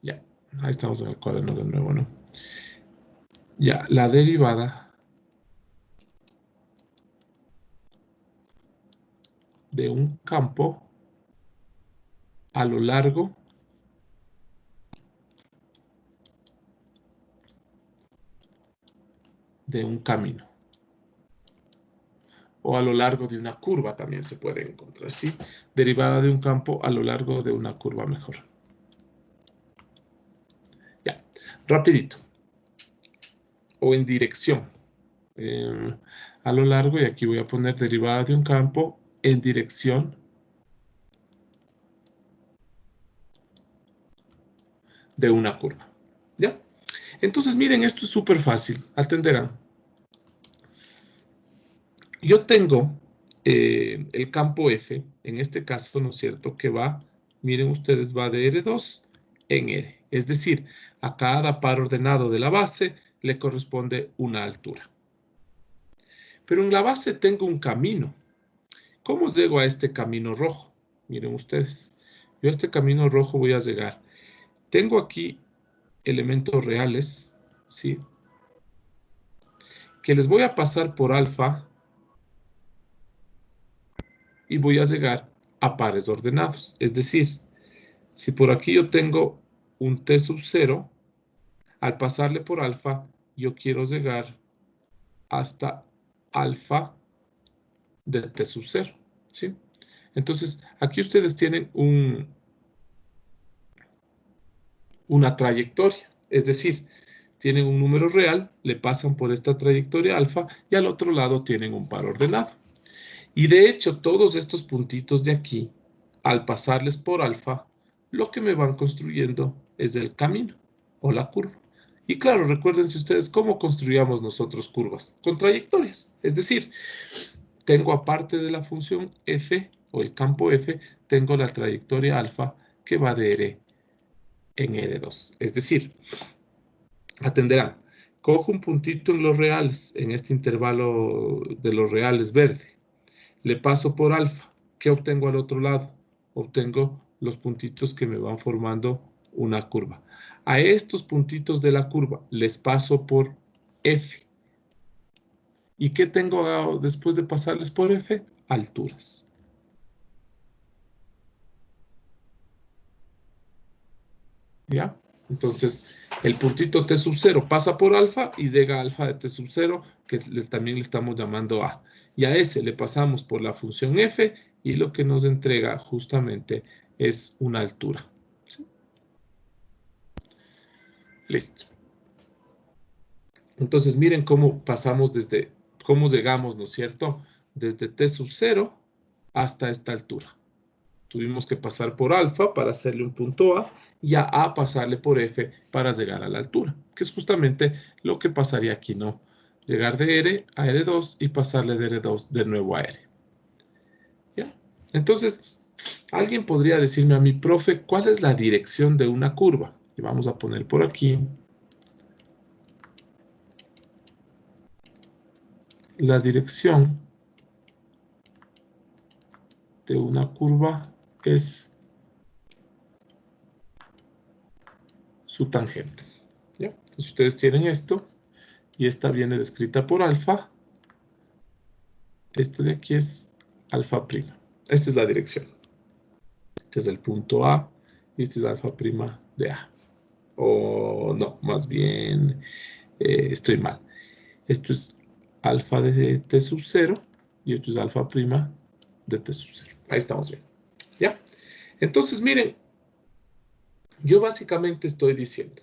Ya, ahí estamos en el cuaderno de nuevo, ¿no? Ya, la derivada de un campo a lo largo de un camino. O a lo largo de una curva también se puede encontrar, ¿sí? Derivada de un campo a lo largo de una curva mejor. Ya, rapidito. O en dirección. A lo largo, y aquí voy a poner derivada de un campo en dirección de una curva. ¿Ya? Entonces, miren, esto es súper fácil. Atenderán. Yo tengo el campo F, en este caso, ¿no es cierto? Que va, miren ustedes, va de R2 en R. Es decir, a cada par ordenado de la base le corresponde una altura. Pero en la base tengo un camino. ¿Cómo llego a este camino rojo? Miren ustedes, yo a este camino rojo voy a llegar. Tengo aquí elementos reales, ¿sí? Que les voy a pasar por alfa y voy a llegar a pares ordenados. Es decir, si por aquí yo tengo un t sub 0, al pasarle por alfa, yo quiero llegar hasta alfa de t sub 0, ¿sí? Entonces, aquí ustedes tienen una trayectoria, es decir, tienen un número real, le pasan por esta trayectoria alfa y al otro lado tienen un par ordenado. Y de hecho, todos estos puntitos de aquí, al pasarles por alfa, lo que me van construyendo es el camino o la curva. Y claro, recuérdense ustedes cómo construíamos nosotros curvas, con trayectorias. Es decir, tengo aparte de la función f o el campo f, tengo la trayectoria alfa que va de R en R2. Es decir, atenderán, cojo un puntito en los reales, en este intervalo de los reales verde, le paso por alfa. ¿Qué obtengo al otro lado? Obtengo los puntitos que me van formando una curva. A estos puntitos de la curva les paso por F. ¿Y qué tengo después de pasarles por F? Alturas. ¿Ya? Entonces, el puntito T sub 0 pasa por alfa y llega a alfa de T sub 0, que también le estamos llamando A. Y a ese le pasamos por la función F y lo que nos entrega justamente es una altura. ¿Sí? Listo. Entonces, miren cómo pasamos cómo llegamos, ¿no es cierto? Desde T sub 0 hasta esta altura. Tuvimos que pasar por alfa para hacerle un punto A y a A pasarle por F para llegar a la altura, que es justamente lo que pasaría aquí, ¿no? Llegar de R a R2 y pasarle de R2 de nuevo a R. ¿Ya? Entonces, alguien podría decirme a mi profe, ¿cuál es la dirección de una curva? Y vamos a poner por aquí la dirección de una curva es su tangente. ¿Ya? Entonces ustedes tienen esto y esta viene descrita por alfa. Esto de aquí es alfa prima. Esta es la dirección. Este es el punto A y este es alfa prima de A. O no, más bien estoy mal. Esto es alfa de T sub 0 y esto es alfa prima de T sub 0. Ahí estamos bien. ¿Ya? Entonces, miren, yo básicamente estoy diciendo,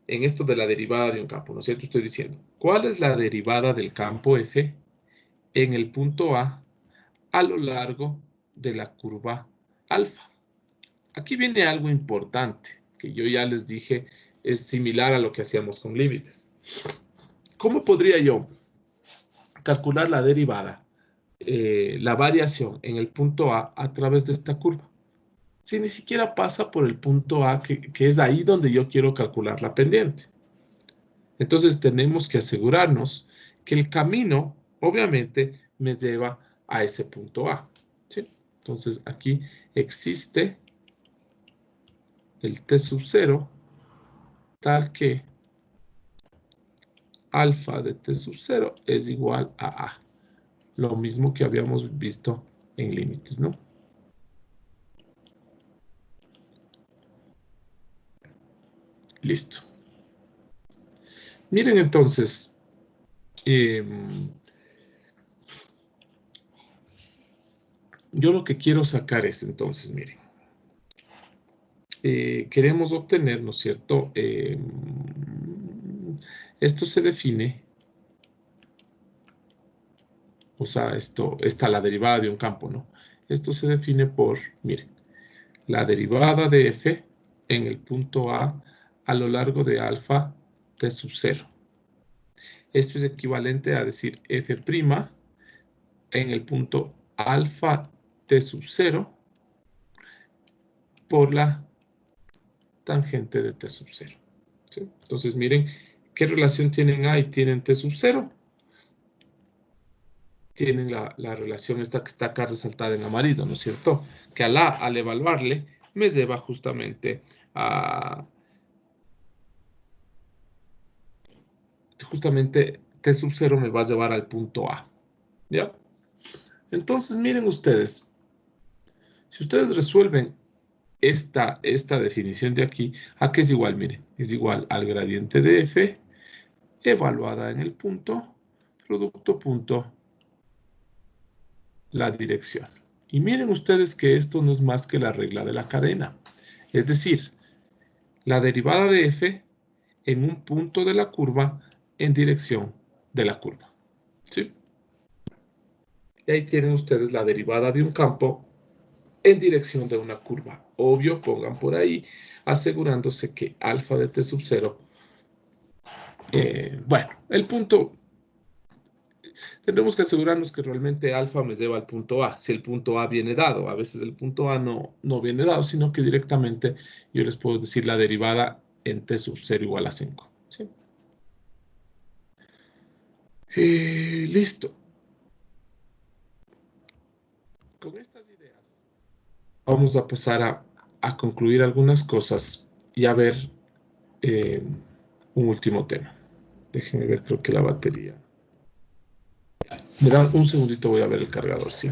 en esto de la derivada de un campo, ¿no es cierto? Estoy diciendo, ¿cuál es la derivada del campo F en el punto a lo largo de la curva alfa? Aquí viene algo importante, que yo ya les dije, es similar a lo que hacíamos con límites. ¿Cómo podría yo calcular la derivada, la variación en el punto a través de esta curva? Si ni siquiera pasa por el punto A, que es ahí donde yo quiero calcular la pendiente. Entonces tenemos que asegurarnos que el camino, obviamente, me lleva a ese punto A. ¿Sí? Entonces aquí existe el T sub 0 tal que alfa de T sub 0 es igual a A. Lo mismo que habíamos visto en límites, ¿no? Listo. Miren entonces, yo lo que quiero sacar es entonces, miren, queremos obtener, ¿no es cierto? Esto se define, o sea, está la derivada de un campo, ¿no? Esto se define por, miren, la derivada de f en el punto a lo largo de alfa t sub 0. Esto es equivalente a decir f' en el punto alfa t sub 0 por la tangente de t sub 0. ¿Sí? Entonces, miren, ¿qué relación tienen A y tienen t sub 0? tienen la relación esta que está acá resaltada en amarillo, ¿no es cierto? Que al evaluarle me lleva justamente T sub 0 me va a llevar al punto A, ¿ya? Entonces, miren ustedes, si ustedes resuelven esta definición de aquí, ¿a qué es igual? Miren, es igual al gradiente de f evaluada en el punto, producto punto, la dirección. Y miren ustedes que esto no es más que la regla de la cadena. Es decir, la derivada de f en un punto de la curva en dirección de la curva. ¿Sí? Y ahí tienen ustedes la derivada de un campo en dirección de una curva. Obvio, pongan por ahí, asegurándose que alfa de t sub 0, bueno, el punto, tendremos que asegurarnos que realmente alfa me lleva al punto A, si el punto A viene dado. A veces el punto A no viene dado, sino que directamente yo les puedo decir la derivada en t sub 0 igual a 5. ¿Sí? Listo. Con estas ideas vamos a pasar a concluir algunas cosas y a ver eh, un último tema. Déjenme ver, creo que la batería. Me dan un segundito, voy a ver el cargador, ¿sí?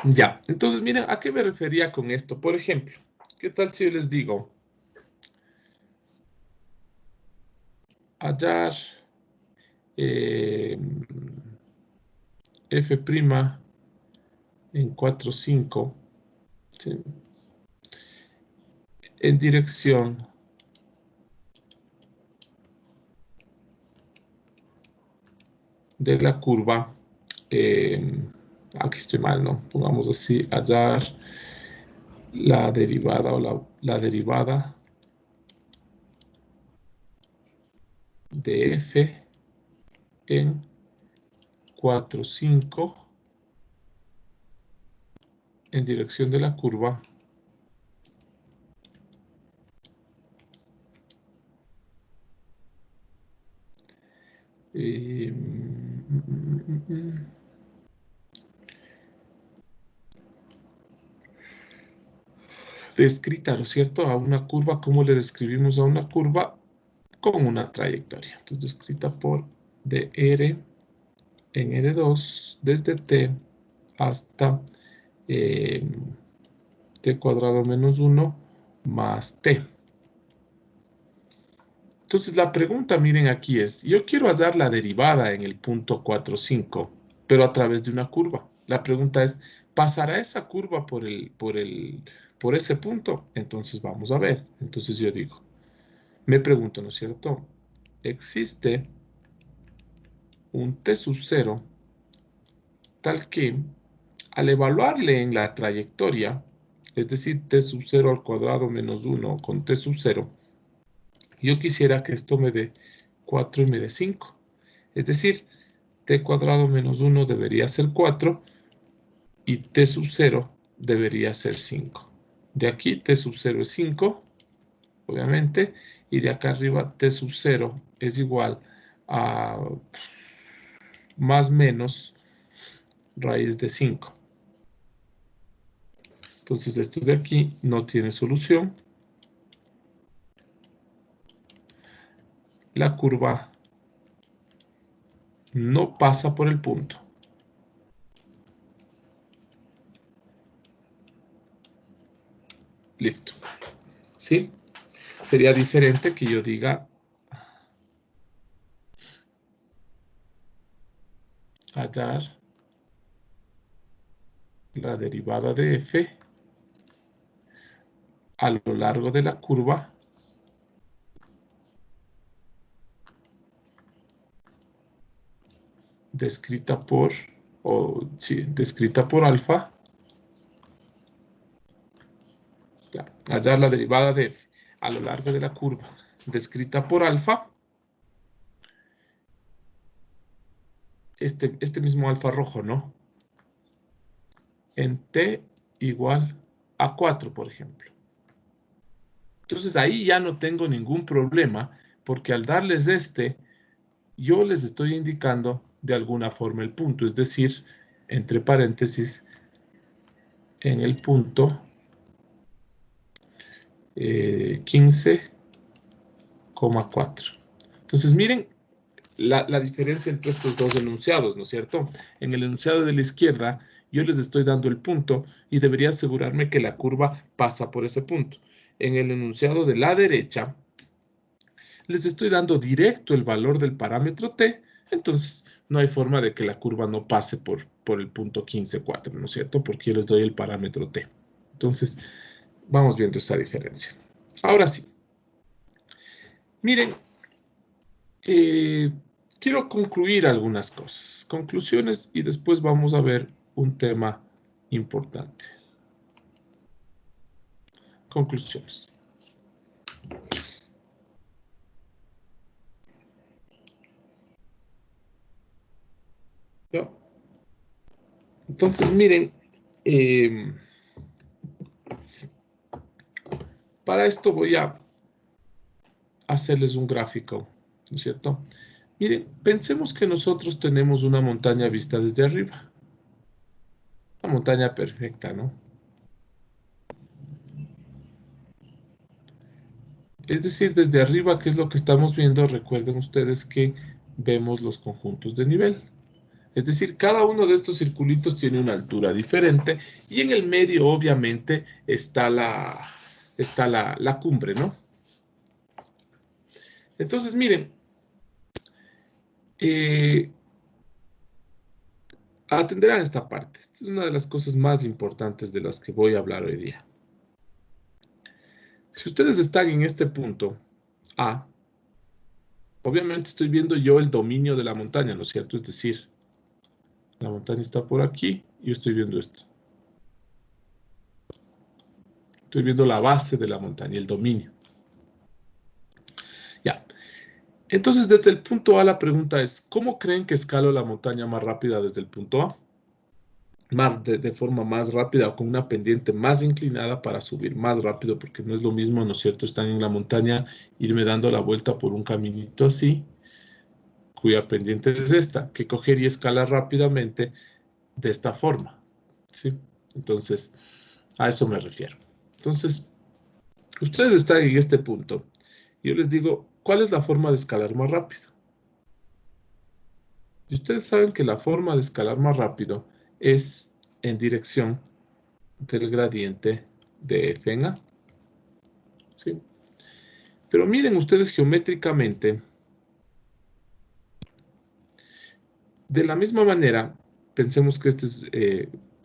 Ya, entonces miren, ¿a qué me refería con esto? Por ejemplo, ¿qué tal si yo les digo hallar f' en 4, 5, ¿sí? En dirección de la curva, aquí estoy mal, ¿no? Pongamos así, hallar la derivada o la derivada de f en 4, 5 en dirección de la curva eh, descrita, ¿no es cierto? A una curva, ¿cómo le describimos a una curva? Con una trayectoria. Entonces, descrita por dr en R2 desde t hasta t cuadrado menos 1 más t. Entonces, la pregunta, miren aquí es, yo quiero hallar la derivada en el punto 4, 5, pero a través de una curva. La pregunta es, ¿pasará esa curva por ese punto? Entonces, vamos a ver. Entonces, yo digo, me pregunto, ¿no es cierto? Existe un t sub 0 tal que al evaluarle en la trayectoria, es decir, t sub 0 al cuadrado menos 1 con t sub 0, yo quisiera que esto me dé 4 y me dé 5. Es decir, t cuadrado menos 1 debería ser 4 y t sub 0 debería ser 5. De aquí t sub 0 es 5, obviamente, y de acá arriba t sub 0 es igual a más menos raíz de 5. Entonces esto de aquí no tiene solución. La curva no pasa por el punto. Listo. ¿Sí? Sería diferente que yo diga hallar la derivada de f a lo largo de la curva descrita por, descrita por alfa. Ya, hallar la derivada de f a lo largo de la curva descrita por alfa. Este mismo alfa rojo, ¿no? En t igual a 4, por ejemplo. Entonces ahí ya no tengo ningún problema, porque al darles yo les estoy indicando de alguna forma el punto, es decir, entre paréntesis, en el punto 15,4. Entonces miren la diferencia entre estos dos enunciados, ¿no es cierto? En el enunciado de la izquierda, yo les estoy dando el punto y debería asegurarme que la curva pasa por ese punto. En el enunciado de la derecha, les estoy dando directo el valor del parámetro t, entonces no hay forma de que la curva no pase por el punto 15,4, ¿no es cierto? Porque yo les doy el parámetro t. Entonces, vamos viendo esa diferencia. Ahora sí. Miren, quiero concluir algunas cosas, conclusiones, y después vamos a ver un tema importante. Conclusiones. ¿Ya? Entonces, miren, para esto voy a hacerles un gráfico, ¿no es cierto? Miren, pensemos que nosotros tenemos una montaña vista desde arriba. Una montaña perfecta, ¿no? Es decir, desde arriba, ¿qué es lo que estamos viendo? Recuerden ustedes que vemos los conjuntos de nivel. Es decir, cada uno de estos circulitos tiene una altura diferente y en el medio, obviamente, está la cumbre, ¿no? Entonces, miren, atenderán esta parte. Esta es una de las cosas más importantes de las que voy a hablar hoy día. Si ustedes están en este punto A, obviamente estoy viendo yo el dominio de la montaña, ¿no es cierto? Es decir, la montaña está por aquí y yo estoy viendo esto. Estoy viendo la base de la montaña, el dominio. Ya. Entonces, desde el punto A, la pregunta es, ¿cómo creen que escalo la montaña más rápida desde el punto A? De forma más rápida o con una pendiente más inclinada para subir más rápido, porque no es lo mismo, ¿no es cierto?, estar en la montaña, irme dando la vuelta por un caminito así, cuya pendiente es esta, que coger y escalar rápidamente de esta forma, ¿sí? Entonces, a eso me refiero. Entonces, ustedes están en este punto. Yo les digo, ¿cuál es la forma de escalar más rápido? Y ustedes saben que la forma de escalar más rápido es en dirección del gradiente de f en a. ¿Sí? Pero miren ustedes geométricamente, de la misma manera, pensemos que este es,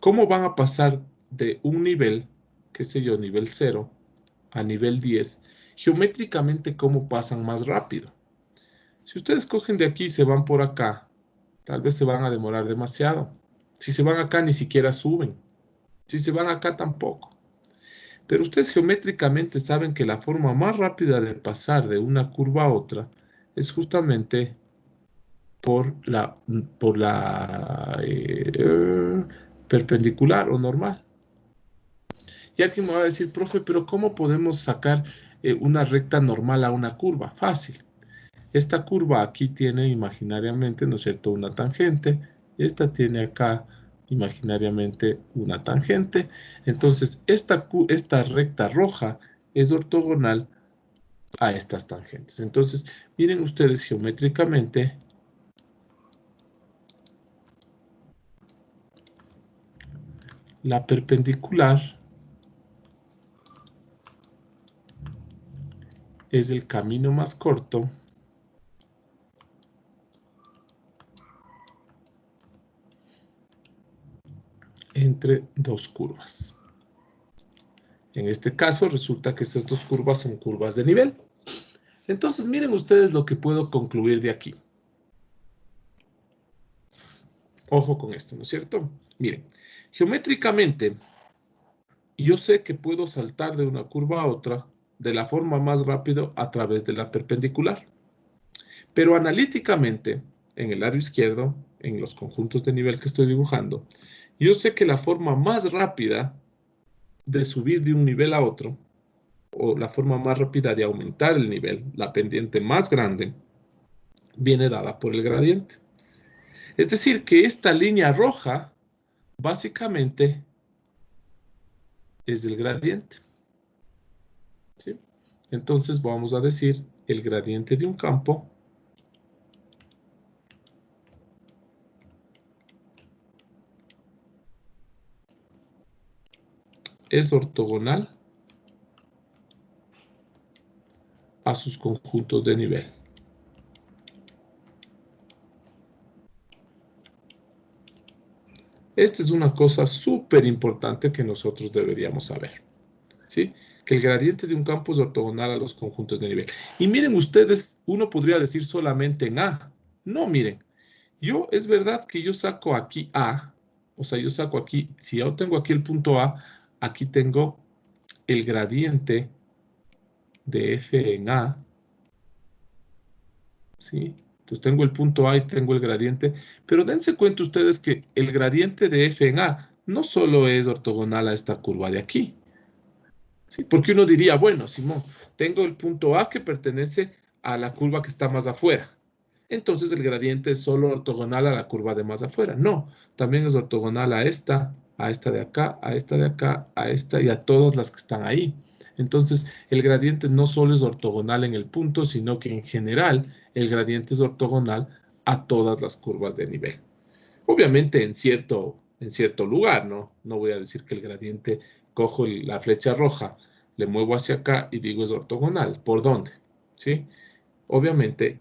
¿cómo van a pasar de un nivel, qué sé yo, nivel 0 a nivel 10? Geométricamente, ¿cómo pasan más rápido? Si ustedes cogen de aquí y se van por acá, tal vez se van a demorar demasiado. Si se van acá, ni siquiera suben. Si se van acá, tampoco. Pero ustedes geométricamente saben que la forma más rápida de pasar de una curva a otra es justamente por la perpendicular o normal. Y alguien me va a decir, profe, pero ¿cómo podemos sacar una recta normal a una curva? Fácil. Esta curva aquí tiene imaginariamente, ¿no es cierto?, una tangente. Esta tiene acá imaginariamente una tangente. Entonces, esta recta roja es ortogonal a estas tangentes. Entonces, miren ustedes geométricamente, la perpendicular es el camino más corto entre dos curvas. En este caso resulta que estas dos curvas son curvas de nivel. Entonces miren ustedes lo que puedo concluir de aquí. Ojo con esto, ¿no es cierto? Miren, geométricamente yo sé que puedo saltar de una curva a otra de la forma más rápido a través de la perpendicular. Pero analíticamente, en el lado izquierdo, en los conjuntos de nivel que estoy dibujando, yo sé que la forma más rápida de subir de un nivel a otro, o la forma más rápida de aumentar el nivel, la pendiente más grande, viene dada por el gradiente. Es decir, que esta línea roja, básicamente, es el gradiente. ¿Sí? Entonces vamos a decir el gradiente de un campo es ortogonal a sus conjuntos de nivel. Esta es una cosa súper importante que nosotros deberíamos saber, ¿sí? Que el gradiente de un campo es ortogonal a los conjuntos de nivel. Y miren ustedes, uno podría decir solamente en A. No, miren, es verdad que yo saco aquí A, o sea, yo saco aquí, si yo tengo aquí el punto A, aquí tengo el gradiente de F en A, ¿sí? Entonces tengo el punto A y tengo el gradiente, pero dense cuenta ustedes que el gradiente de F en A no solo es ortogonal a esta curva de aquí, ¿sí? Porque uno diría, bueno, Simón, tengo el punto A que pertenece a la curva que está más afuera. Entonces el gradiente es solo ortogonal a la curva de más afuera. No, también es ortogonal a esta de acá, a esta de acá, a esta y a todas las que están ahí. Entonces el gradiente no solo es ortogonal en el punto, sino que en general el gradiente es ortogonal a todas las curvas de nivel. Obviamente en cierto lugar, ¿no? No voy a decir que el gradiente, cojo la flecha roja, le muevo hacia acá y digo es ortogonal. ¿Por dónde? ¿Sí? Obviamente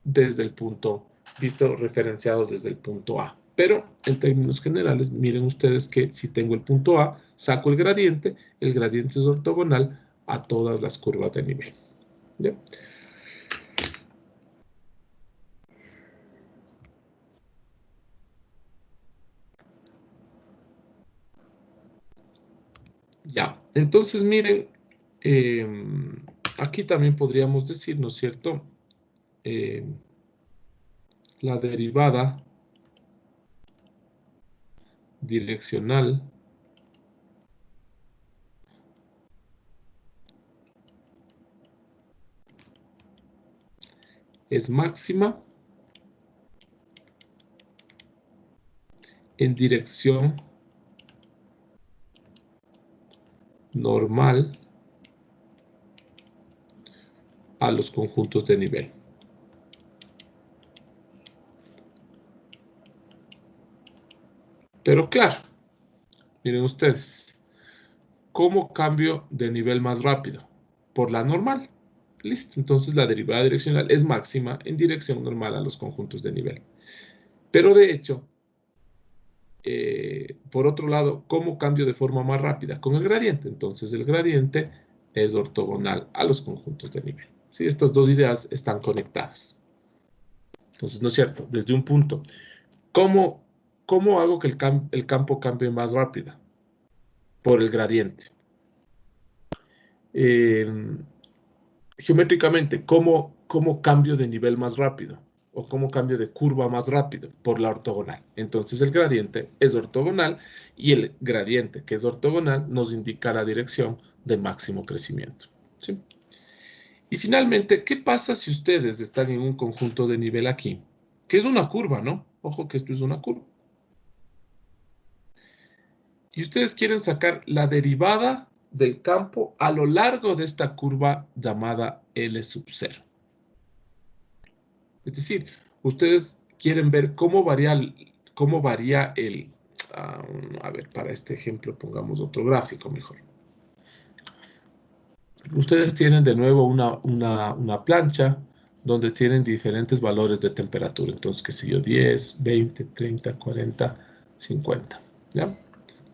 desde el punto, visto referenciado desde el punto A. Pero en términos generales, miren ustedes que si tengo el punto A, saco el gradiente es ortogonal a todas las curvas de nivel. ¿Ya? Ya, entonces miren, aquí también podríamos decir, ¿no es cierto? La derivada direccional es máxima en dirección normal a los conjuntos de nivel. Pero claro, miren ustedes, ¿cómo cambio de nivel más rápido? Por la normal. Listo, entonces la derivada direccional es máxima en dirección normal a los conjuntos de nivel. Pero de hecho, por otro lado, ¿cómo cambio de forma más rápida? Con el gradiente. Entonces el gradiente es ortogonal a los conjuntos de nivel. ¿Sí? Estas dos ideas están conectadas. Entonces, ¿no es cierto? Desde un punto. ¿Cómo, cómo hago que el campo cambie más rápido? Por el gradiente. Geométricamente, ¿cómo cambio de nivel más rápido? ¿O cómo cambio de curva más rápido? Por la ortogonal. Entonces el gradiente es ortogonal y el gradiente que es ortogonal nos indica la dirección de máximo crecimiento. ¿Sí? Y finalmente, ¿qué pasa si ustedes están en un conjunto de nivel aquí? Que es una curva, ¿no? Ojo que esto es una curva. Y ustedes quieren sacar la derivada del campo a lo largo de esta curva llamada L sub 0. Es decir, ustedes quieren ver cómo varía el... a ver, para este ejemplo pongamos otro gráfico mejor. Ustedes tienen de nuevo una plancha donde tienen diferentes valores de temperatura. Entonces, qué sé yo, 10, 20, 30, 40, 50. ¿Ya?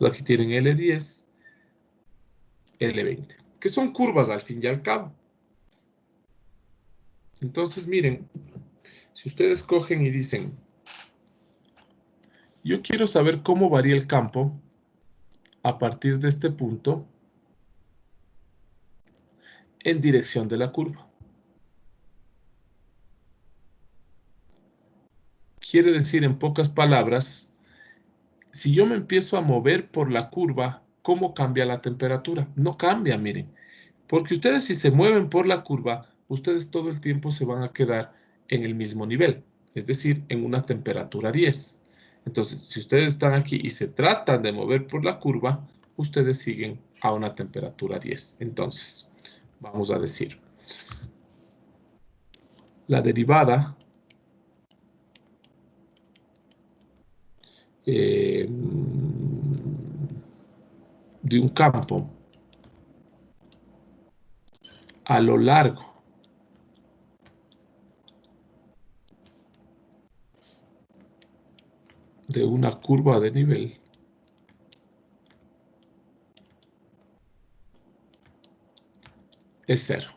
Aquí tienen L10, L20, que son curvas al fin y al cabo. Entonces, miren, si ustedes cogen y dicen, yo quiero saber cómo varía el campo a partir de este punto en dirección de la curva. Quiere decir, en pocas palabras, si yo me empiezo a mover por la curva, ¿cómo cambia la temperatura? No cambia, miren. Porque ustedes si se mueven por la curva, ustedes todo el tiempo se van a quedar en el mismo nivel, es decir, en una temperatura 10. Entonces, si ustedes están aquí y se tratan de mover por la curva, ustedes siguen a una temperatura 10. Entonces, vamos a decir, la derivada de un campo a lo largo de una curva de nivel es cero.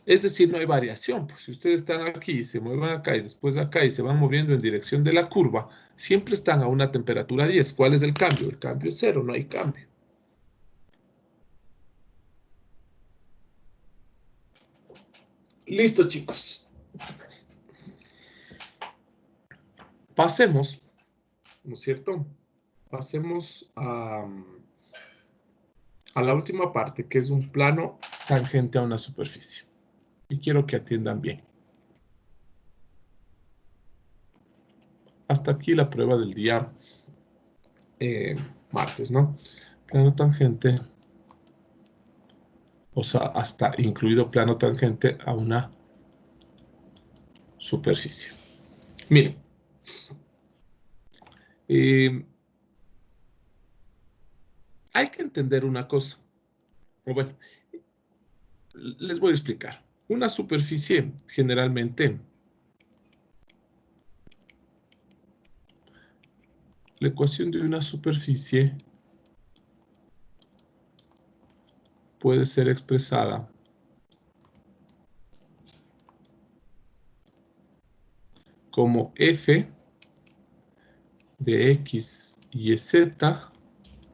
Es decir, no hay variación. Pues si ustedes están aquí y se mueven acá y después acá y se van moviendo en dirección de la curva, siempre están a una temperatura 10. ¿Cuál es el cambio? El cambio es cero, no hay cambio. Listo, chicos. Pasemos, ¿no es cierto? Pasemos a la última parte, que es un plano tangente a una superficie. Y quiero que atiendan bien. Hasta aquí la prueba del día martes, ¿no? Plano tangente, o sea, hasta incluido plano tangente a una superficie. Miren, hay que entender una cosa. O bueno, les voy a explicar. Una superficie generalmente, la ecuación de una superficie puede ser expresada como f de x y z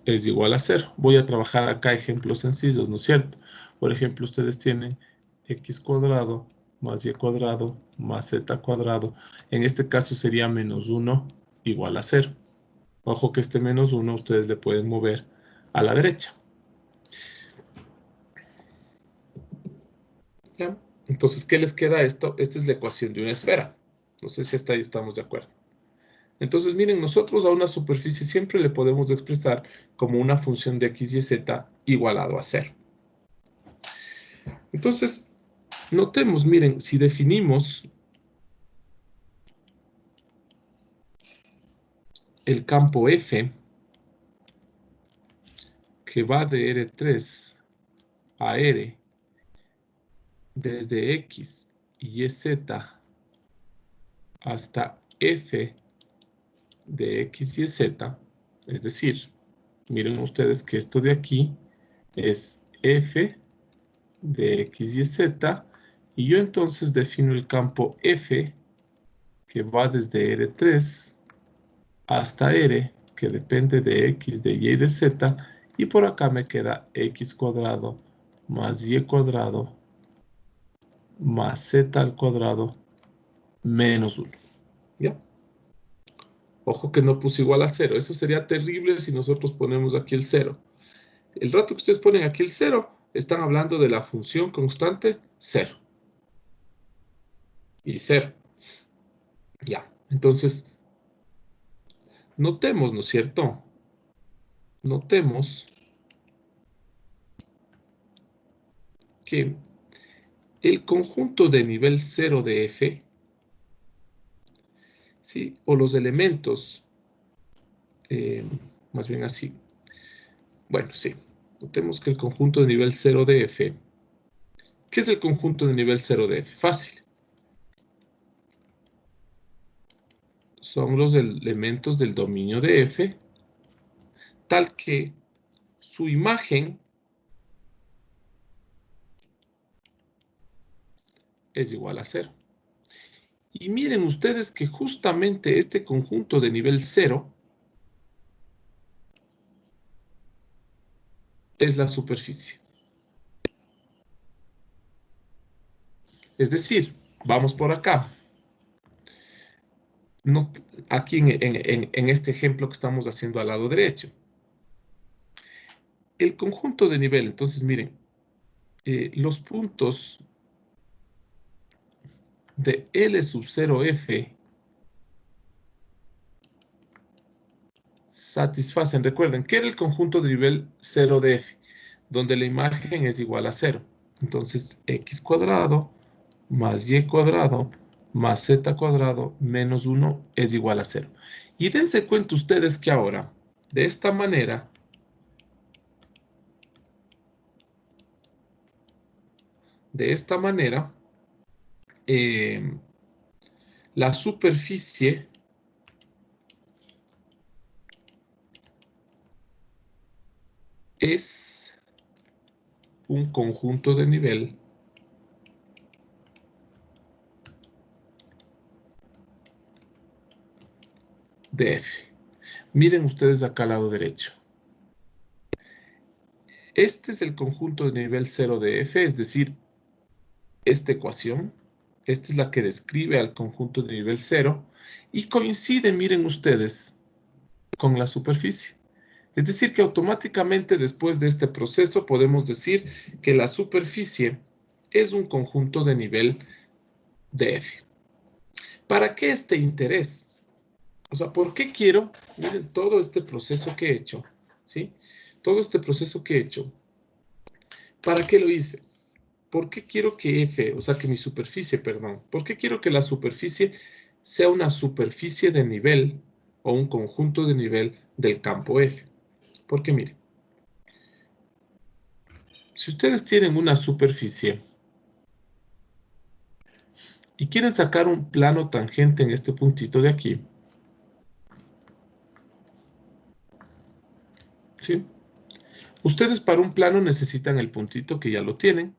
es igual a 0. Voy a trabajar acá ejemplos sencillos, ¿no es cierto? Por ejemplo, ustedes tienen x cuadrado más y cuadrado más z cuadrado. En este caso sería menos 1 igual a 0. Ojo que este menos 1 ustedes le pueden mover a la derecha. ¿Ya? Entonces, ¿qué les queda a esto? Esta es la ecuación de una esfera. No sé si hasta ahí estamos de acuerdo. Entonces, miren, nosotros a una superficie siempre le podemos expresar como una función de x y z igualado a 0. Entonces, notemos, miren, si definimos el campo F, que va de R3 a R, desde X y Z hasta F de X y Z, es decir, miren ustedes que esto de aquí es F de X y Z, y yo entonces defino el campo F, que va desde R3 hasta R, que depende de X, de Y y de Z, y por acá me queda X cuadrado más Y cuadrado más Z al cuadrado menos 1. ¿Ya? Ojo que no puse igual a 0. Eso sería terrible si nosotros ponemos aquí el 0. El rato que ustedes ponen aquí el 0, están hablando de la función constante 0. Y 0. Ya. Entonces, notemos, ¿no es cierto? Notemos que el conjunto de nivel 0 de F, ¿sí? O los elementos, más bien así. Bueno, sí. Notemos que el conjunto de nivel 0 de F. ¿Qué es el conjunto de nivel 0 de F? Fácil. Son los elementos del dominio de F, tal que su imagen es igual a 0. Y miren ustedes que justamente este conjunto de nivel 0 es la superficie. Es decir, vamos por acá. No, aquí en este ejemplo que estamos haciendo al lado derecho. El conjunto de nivel, entonces miren, los puntos de L sub 0F satisfacen, recuerden, que era el conjunto de nivel 0 de F, donde la imagen es igual a 0. Entonces, x cuadrado más y cuadrado más z cuadrado menos 1 es igual a 0. Y dense cuenta ustedes que ahora, de esta manera, la superficie es un conjunto de nivel de F. Miren ustedes acá al lado derecho. Este es el conjunto de nivel 0 de F, es decir, esta ecuación. Esta es la que describe al conjunto de nivel 0 y coincide, miren ustedes, con la superficie. Es decir, que automáticamente después de este proceso podemos decir que la superficie es un conjunto de nivel de F. ¿Para qué este interés? O sea, ¿por qué quiero? Miren, todo este proceso que he hecho, ¿sí? Todo este proceso que he hecho. ¿Para qué lo hice? ¿Por qué quiero que F, o sea, que mi superficie, perdón, por qué quiero que la superficie sea una superficie de nivel o un conjunto de nivel del campo F? Porque miren, si ustedes tienen una superficie y quieren sacar un plano tangente en este puntito de aquí, ¿sí? Ustedes para un plano necesitan el puntito que ya lo tienen,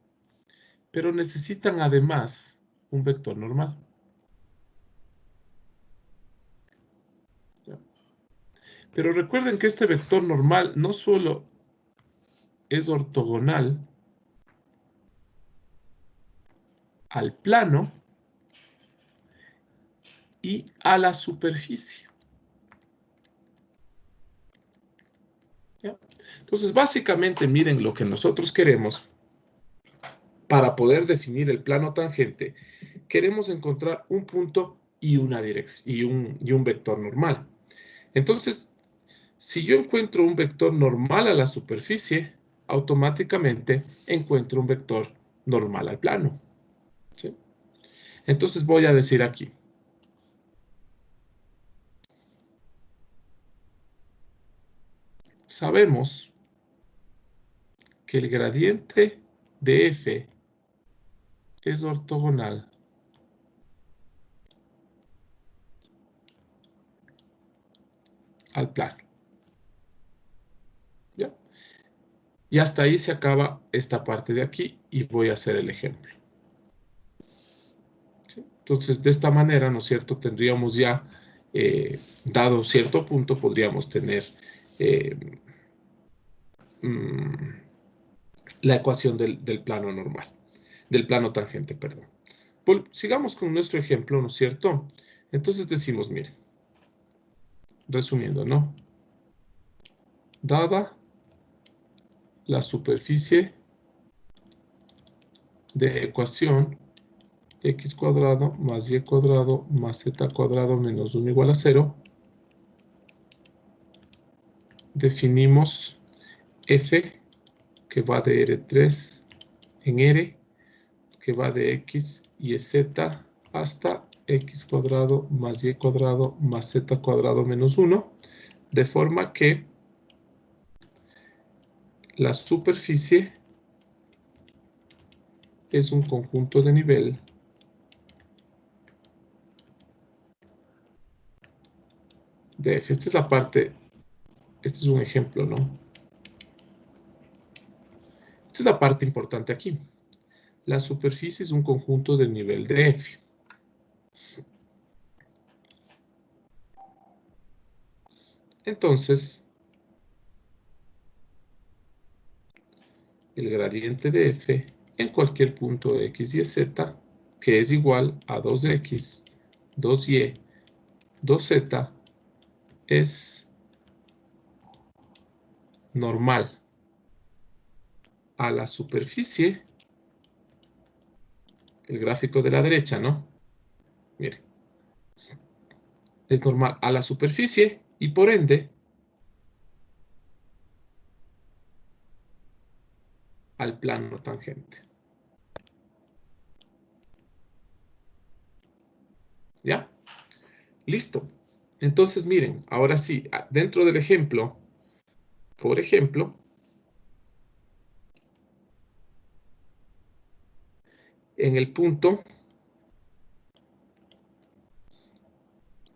pero necesitan además un vector normal. Pero recuerden que este vector normal no solo es ortogonal al plano y a la superficie. ¿Ya? Entonces, básicamente, miren lo que nosotros queremos para poder definir el plano tangente. Queremos encontrar un punto y una dirección y un vector normal. Entonces, si yo encuentro un vector normal a la superficie, automáticamente encuentro un vector normal al plano. ¿Sí? Entonces voy a decir aquí. Sabemos que el gradiente de F es ortogonal al plano. ¿Ya? Y hasta ahí se acaba esta parte de aquí y voy a hacer el ejemplo. ¿Sí? Entonces, de esta manera, ¿no es cierto? Tendríamos ya, dado cierto punto, podríamos tener la ecuación del plano normal, del plano tangente, perdón. Sigamos con nuestro ejemplo, ¿no es cierto? Entonces decimos, miren, resumiendo, ¿no? Dada la superficie de ecuación x cuadrado más y cuadrado más z cuadrado menos 1 igual a 0, definimos f que va de R3 en R, que va de x y z hasta x cuadrado más y cuadrado más z cuadrado menos 1, de forma que la superficie es un conjunto de nivel de f. Esta es la parte, este es un ejemplo, ¿no? Esta es la parte importante aquí. La superficie es un conjunto de nivel de f. Entonces, el gradiente de f en cualquier punto x, y, z, que es igual a 2x, 2y, 2z, es normal a la superficie, el gráfico de la derecha, ¿no? Mire, es normal a la superficie y por ende al plano tangente. ¿Ya? Listo. Entonces, miren, ahora sí, dentro del ejemplo, por ejemplo, en el punto,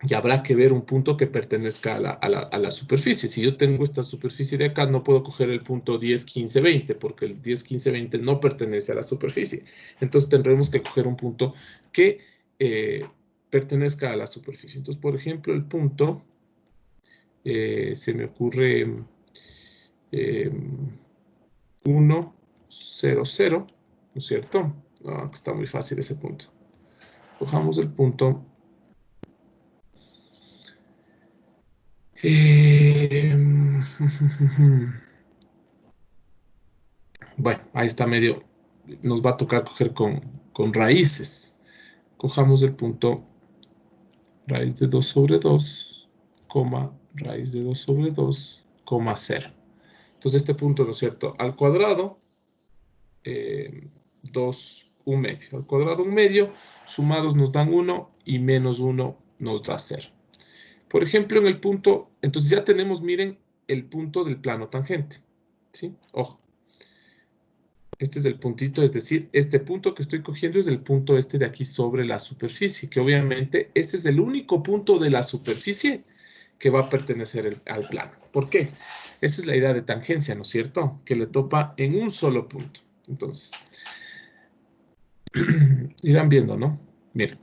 y habrá que ver un punto que pertenezca a la superficie. Si yo tengo esta superficie de acá, no puedo coger el punto 10, 15, 20, porque el 10, 15, 20 no pertenece a la superficie. Entonces tendremos que coger un punto que pertenezca a la superficie. Entonces, por ejemplo, el punto, se me ocurre 1, 0, 0, ¿no es cierto? No, está muy fácil ese punto. Cojamos el punto. Bueno, ahí está medio. Nos va a tocar coger con raíces. Cojamos el punto raíz de 2 sobre 2, coma, raíz de 2 sobre 2, coma 0. Entonces este punto, ¿no es cierto? Al cuadrado, 2, 1 medio. Al cuadrado, 1 medio, sumados nos dan 1 y menos 1 nos da 0. Por ejemplo, en el punto, entonces ya tenemos, miren, el punto del plano tangente. ¿Sí? Ojo. Este es el puntito, es decir, este punto que estoy cogiendo es el punto este de aquí sobre la superficie, que obviamente este es el único punto de la superficie que va a pertenecer al plano. ¿Por qué? Esa es la idea de tangencia, ¿no es cierto? Que le topa en un solo punto. Entonces, irán viendo, ¿no? Miren,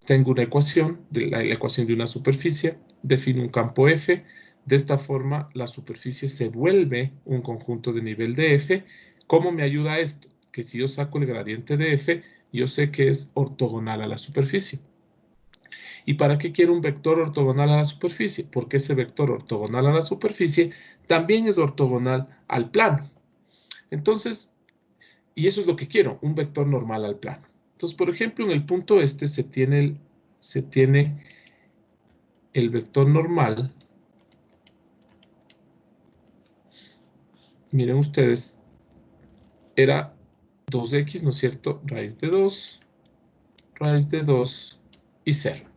tengo una ecuación, la ecuación de una superficie, defino un campo F. De esta forma, la superficie se vuelve un conjunto de nivel de F. ¿Cómo me ayuda esto? Que si yo saco el gradiente de F, yo sé que es ortogonal a la superficie. ¿Y para qué quiero un vector ortogonal a la superficie? Porque ese vector ortogonal a la superficie también es ortogonal al plano. Entonces, y eso es lo que quiero, un vector normal al plano. Entonces, por ejemplo, en el punto este se tiene el vector normal. Miren ustedes, era 2x, ¿no es cierto? Raíz de 2, raíz de 2 y 0.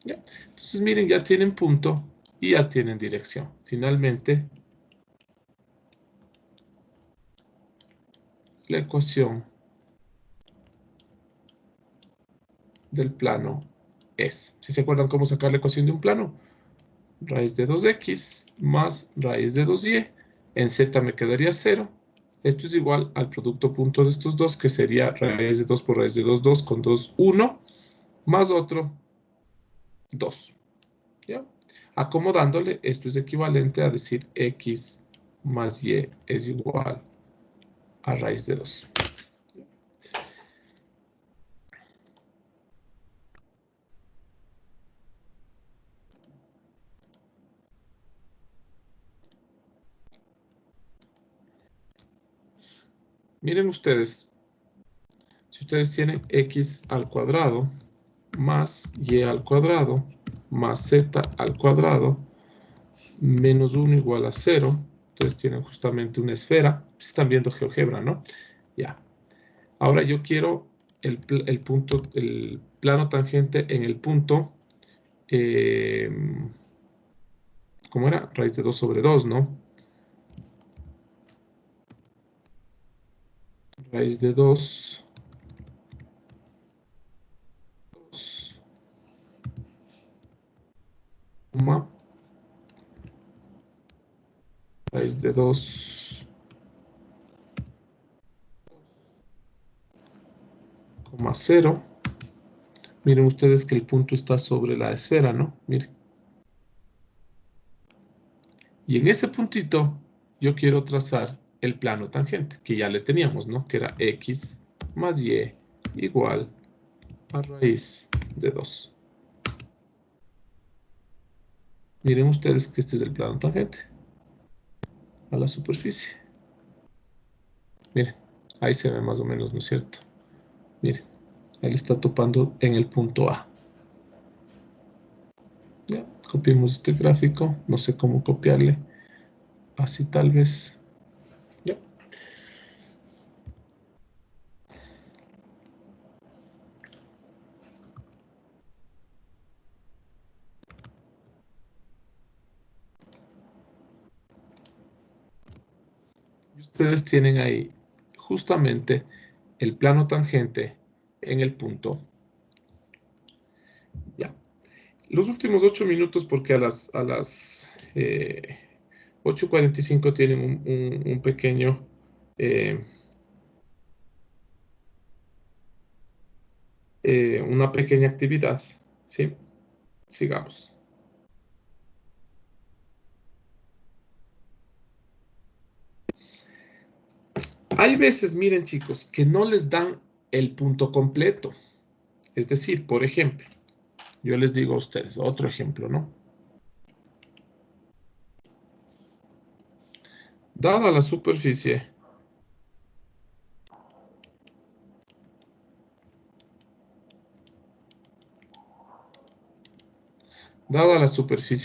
¿Ya? Entonces, miren, ya tienen punto y ya tienen dirección. Finalmente, la ecuación del plano es, ¿sí se acuerdan cómo sacar la ecuación de un plano? Raíz de 2x más raíz de 2y. En z me quedaría 0. Esto es igual al producto punto de estos dos, que sería raíz de 2 por raíz de 2, 2 con 2, 1, más otro, 2. ¿Ya? Acomodándole, esto es equivalente a decir x más y es igual a raíz de 2. Miren ustedes, si ustedes tienen x al cuadrado más y al cuadrado más z al cuadrado menos 1 igual a 0, entonces tienen justamente una esfera. Están viendo GeoGebra, ¿no? Ya. Ahora yo quiero el punto, el plano tangente en el punto, ¿cómo era? Raíz de 2 sobre 2, ¿no? raíz de 2, coma, raíz de 2, coma 0. Miren ustedes que el punto está sobre la esfera, ¿no? Miren. Y en ese puntito yo quiero trazar el plano tangente, que ya le teníamos, ¿no? Que era x más y igual a raíz de 2. Miren ustedes que este es el plano tangente a la superficie. Miren, ahí se ve más o menos, ¿no es cierto? Miren, él está topando en el punto A. Ya, copiemos este gráfico, no sé cómo copiarle. Así tal vez. Ya. Y ustedes tienen ahí justamente el plano tangente en el punto. Ya. Los últimos 8 minutos, porque a las 8:45 tienen un pequeño... una pequeña actividad, ¿sí? Sigamos. Hay veces, miren chicos, que no les dan el punto completo. Es decir, por ejemplo, yo les digo a ustedes, otro ejemplo, ¿no? Dada la superficie,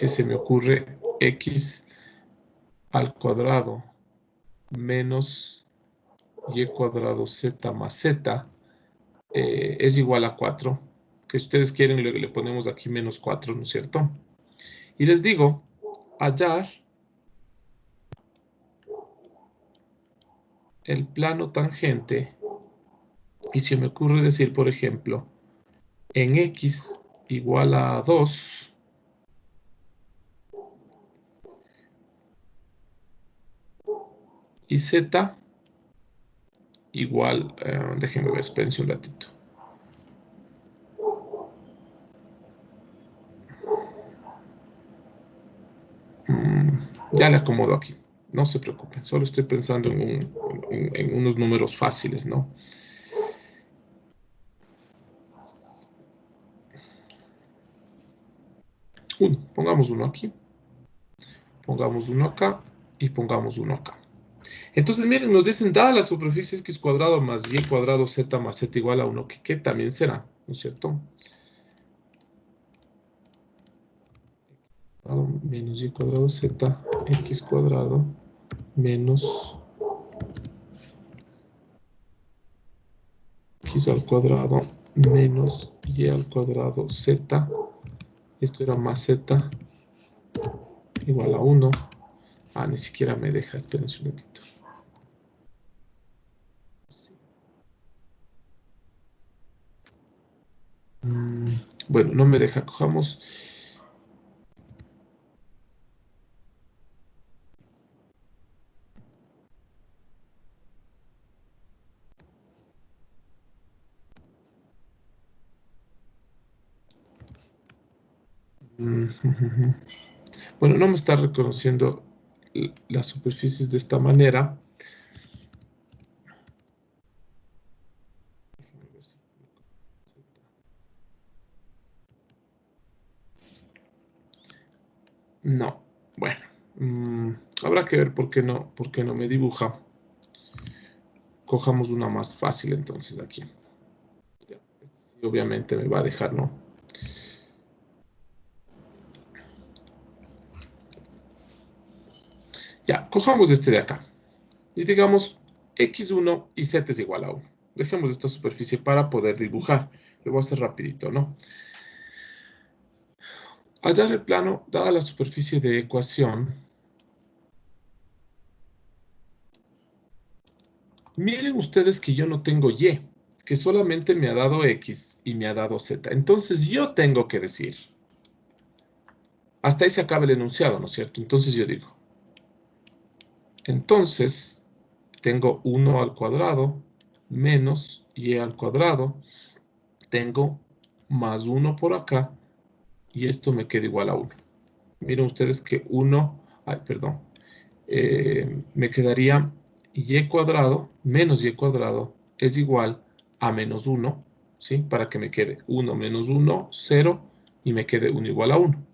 se me ocurre x al cuadrado menos y cuadrado z más z es igual a 4. Que si ustedes quieren le ponemos aquí menos 4, ¿no es cierto? Y les digo, hallar el plano tangente. Y se me ocurre decir, por ejemplo, en x igual a 2, y z igual, déjenme ver, espérense un ratito. Ya le acomodo aquí, no se preocupen, solo estoy pensando en unos números fáciles, ¿no? Pongamos uno aquí, pongamos uno acá y pongamos uno acá. Entonces, miren, nos dicen, dada la superficie x cuadrado más y cuadrado z más z igual a 1, que también será, ¿no es cierto? Menos y cuadrado z, x cuadrado menos x al cuadrado menos y al cuadrado z. Esto era más z igual a 1. Ah, ni siquiera me deja, espérense un ratito. Bueno, no me deja, cojamos. Bueno, no me está reconociendo las superficies de esta manera. No, bueno, habrá que ver por qué no me dibuja. Cojamos una más fácil entonces aquí. Ya, sí, obviamente me va a dejar, ¿no? Ya, cojamos este de acá. Y digamos x1 y z es igual a 1. Dejemos esta superficie para poder dibujar. Lo voy a hacer rapidito, ¿no? Hallar el plano, dada la superficie de ecuación, Miren ustedes que yo no tengo y, que solamente me ha dado x y me ha dado z. Entonces yo tengo que decir, hasta ahí se acaba el enunciado, ¿no es cierto? Entonces yo digo, entonces tengo 1 al cuadrado menos y al cuadrado, tengo más 1 por acá y esto me queda igual a 1. Miren ustedes que 1, ay, perdón, me quedaría y cuadrado menos y cuadrado es igual a menos 1, ¿sí? Para que me quede 1 menos 1, 0 y me quede 1 igual a 1.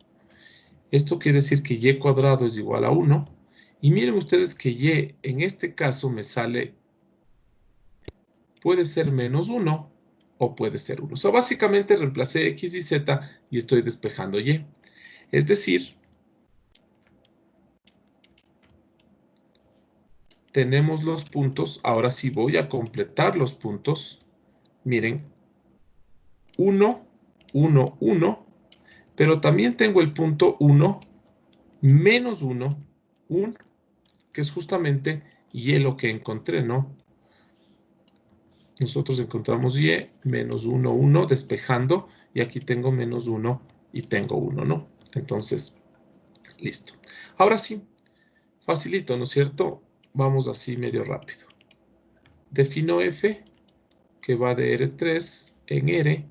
Esto quiere decir que y cuadrado es igual a 1. Y miren ustedes que y en este caso me sale, puede ser menos 1 o puede ser 1. O sea, básicamente reemplacé x y z y estoy despejando y. Es decir, tenemos los puntos. Ahora sí voy a completar los puntos. Miren, 1, 1, 1. Pero también tengo el punto 1, menos 1, 1, que es justamente y lo que encontré, ¿no? Nosotros encontramos y, menos 1, 1, despejando, y aquí tengo menos 1 y tengo 1, ¿no? Entonces, listo. Ahora sí, facilito, ¿no es cierto? Vamos así medio rápido. Defino f, que va de R3 en R,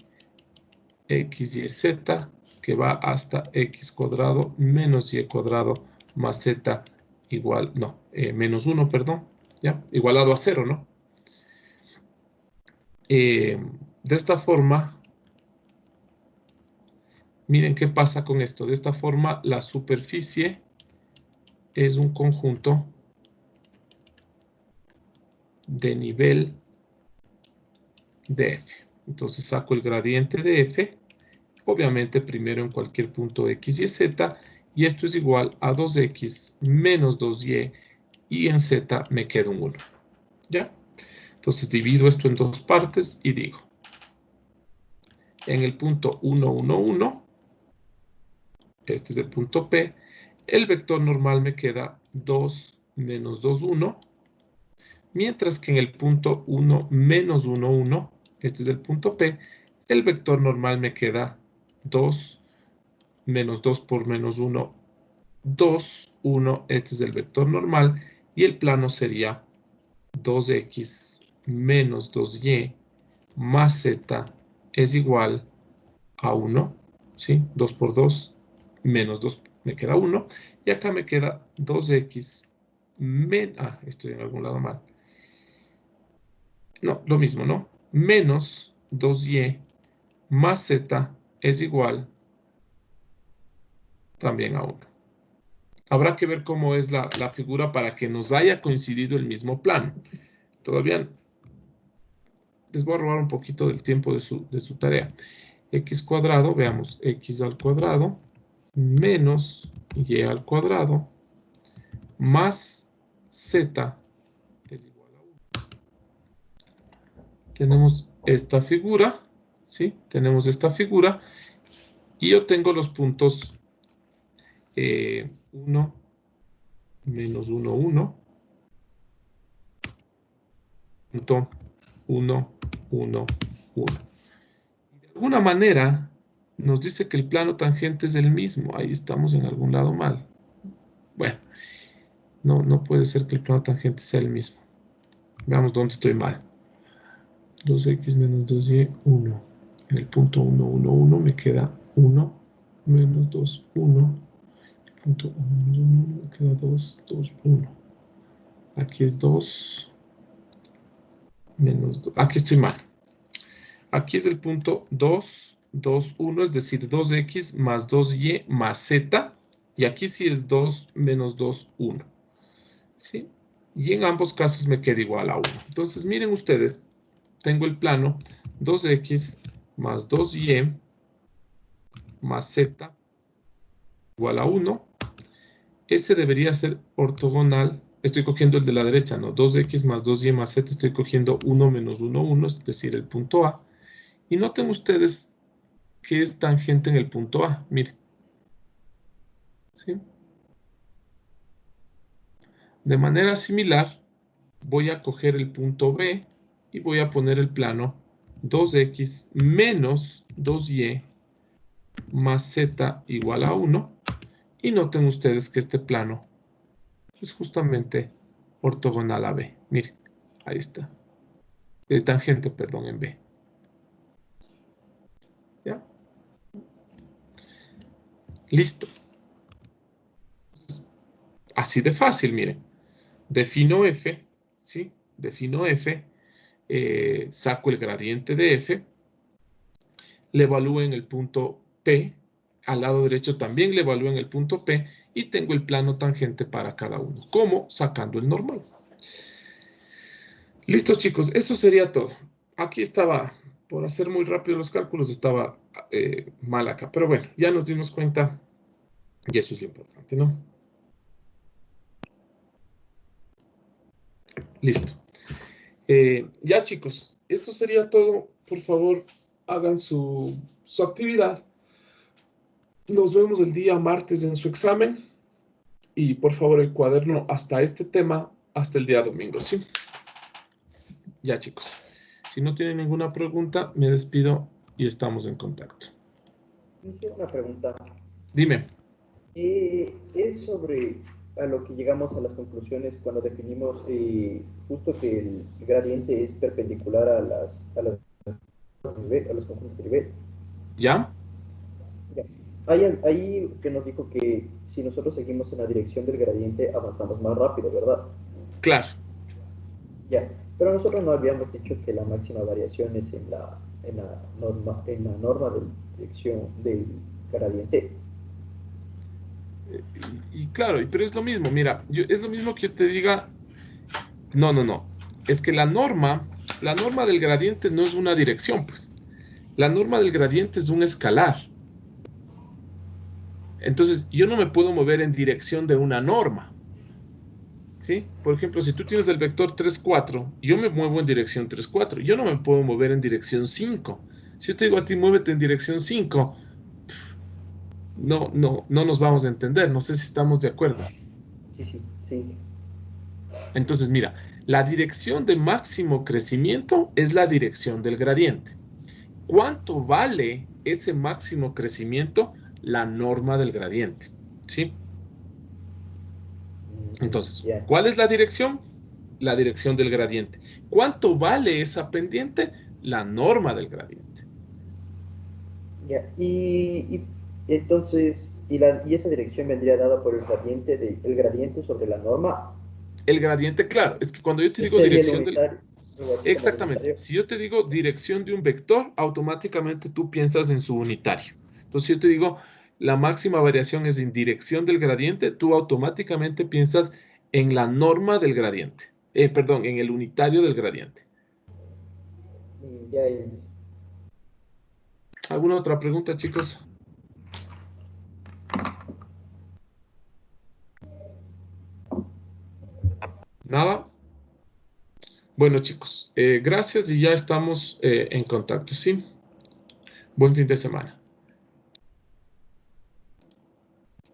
x y z, que va hasta x cuadrado menos y cuadrado más z igual, no, menos 1, perdón, ¿ya? Igualado a 0, ¿no? De esta forma, miren qué pasa con esto. De esta forma, la superficie es un conjunto de nivel de f. Entonces saco el gradiente de f, obviamente primero en cualquier punto x y z, y esto es igual a 2x menos 2y, y en z me queda un 1. ¿Ya? Entonces divido esto en dos partes y digo, en el punto 1, 1, 1, este es el punto P, el vector normal me queda 2 menos 2, 1, mientras que en el punto 1, menos 1, 1, este es el punto P, el vector normal me queda 2 menos 2 por menos 1, 2, 1, este es el vector normal, y el plano sería 2x menos 2y más z es igual a 1, ¿sí? 2 por 2 menos 2 me queda 1, y acá me queda 2x estoy en algún lado mal. No, lo mismo, ¿no? Menos 2y más z es igual también a 1. Habrá que ver cómo es la figura para que nos haya coincidido el mismo plano. Todavía les voy a robar un poquito del tiempo de su tarea. X cuadrado, veamos, x al cuadrado menos y al cuadrado más z es igual a 1. Tenemos esta figura, ¿sí? Tenemos esta figura y yo tengo los puntos 1, menos 1, 1, punto 1, 1, 1. De alguna manera nos dice que el plano tangente es el mismo. Ahí estamos en algún lado mal. Bueno, no puede ser que el plano tangente sea el mismo. Veamos dónde estoy mal. 2x menos 2y, 1. En el punto 1, 1, 1 me queda 1 menos 2, 1. Punto 1 menos 1 me queda 2, 2, 1. Aquí es 2 menos 2. Aquí estoy mal. Aquí es el punto 2, 2, 1, es decir, 2x más 2y más z. Y aquí sí es 2 menos 2, 1. ¿Sí? Y en ambos casos me queda igual a 1. Entonces, miren ustedes, tengo el plano 2x más 2y más z igual a 1. Ese debería ser ortogonal. Estoy cogiendo el de la derecha, ¿no? 2x más 2y más z, estoy cogiendo 1 menos 1, 1, es decir, el punto A. Y noten ustedes que es tangente en el punto A. Miren. ¿Sí? De manera similar, voy a coger el punto B y voy a poner el plano 2x menos 2y más z igual a 1. Y noten ustedes que este plano es justamente ortogonal a B. Miren, ahí está. Tangente, perdón, en B. ¿Ya? Listo. Así de fácil, miren. Defino f, ¿sí? Defino f, saco el gradiente de f, le evalúo en el punto P, al lado derecho también le evalúo en el punto P y tengo el plano tangente para cada uno. ¿Cómo? Sacando el normal. Listo, chicos, eso sería todo. Aquí estaba, por hacer muy rápido los cálculos, estaba mal acá, pero bueno, ya nos dimos cuenta y eso es lo importante, ¿no? Listo. Ya, chicos, eso sería todo. Por favor, hagan su actividad. Nos vemos el día martes en su examen. Y por favor, el cuaderno hasta este tema, hasta el día domingo, ¿sí? Ya, chicos. Si no tienen ninguna pregunta, me despido y estamos en contacto. Una pregunta. Dime. Es sobre a lo que llegamos a las conclusiones cuando definimos justo que el gradiente es perpendicular a los conjuntos de nivel. ¿Ya? Ya. Ahí usted nos dijo que si nosotros seguimos en la dirección del gradiente avanzamos más rápido, ¿verdad? Claro. Ya. Pero nosotros no habíamos dicho que la máxima variación es en la norma de dirección del gradiente. Y claro, pero es lo mismo, mira, es lo mismo que yo te diga, no, es que la norma del gradiente no es una dirección, pues. La norma del gradiente es un escalar. Entonces, yo no me puedo mover en dirección de una norma, ¿sí? Por ejemplo, si tú tienes el vector 3, 4, yo me muevo en dirección 3, 4, yo no me puedo mover en dirección 5. Si yo te digo a ti, muévete en dirección 5, no nos vamos a entender, no sé si estamos de acuerdo. Sí. Entonces, mira, la dirección de máximo crecimiento es la dirección del gradiente. ¿Cuánto vale ese máximo crecimiento? La norma del gradiente, ¿sí? Entonces, Yeah. ¿cuál es la dirección? La dirección del gradiente. ¿Cuánto vale esa pendiente? La norma del gradiente. Yeah. Y entonces, y esa dirección vendría dada por el gradiente sobre la norma. El gradiente, claro, es que cuando yo te digo Sería el dirección del... unitario, algo así como el Exactamente. unitario. Si yo te digo dirección de un vector, automáticamente tú piensas en su unitario. Entonces, si yo te digo la máxima variación es en dirección del gradiente, tú automáticamente piensas en la norma del gradiente. Perdón, en el unitario del gradiente. Ya, ¿Alguna otra pregunta, chicos? ¿Nada? Bueno, chicos, gracias y ya estamos en contacto, ¿sí? Buen fin de semana.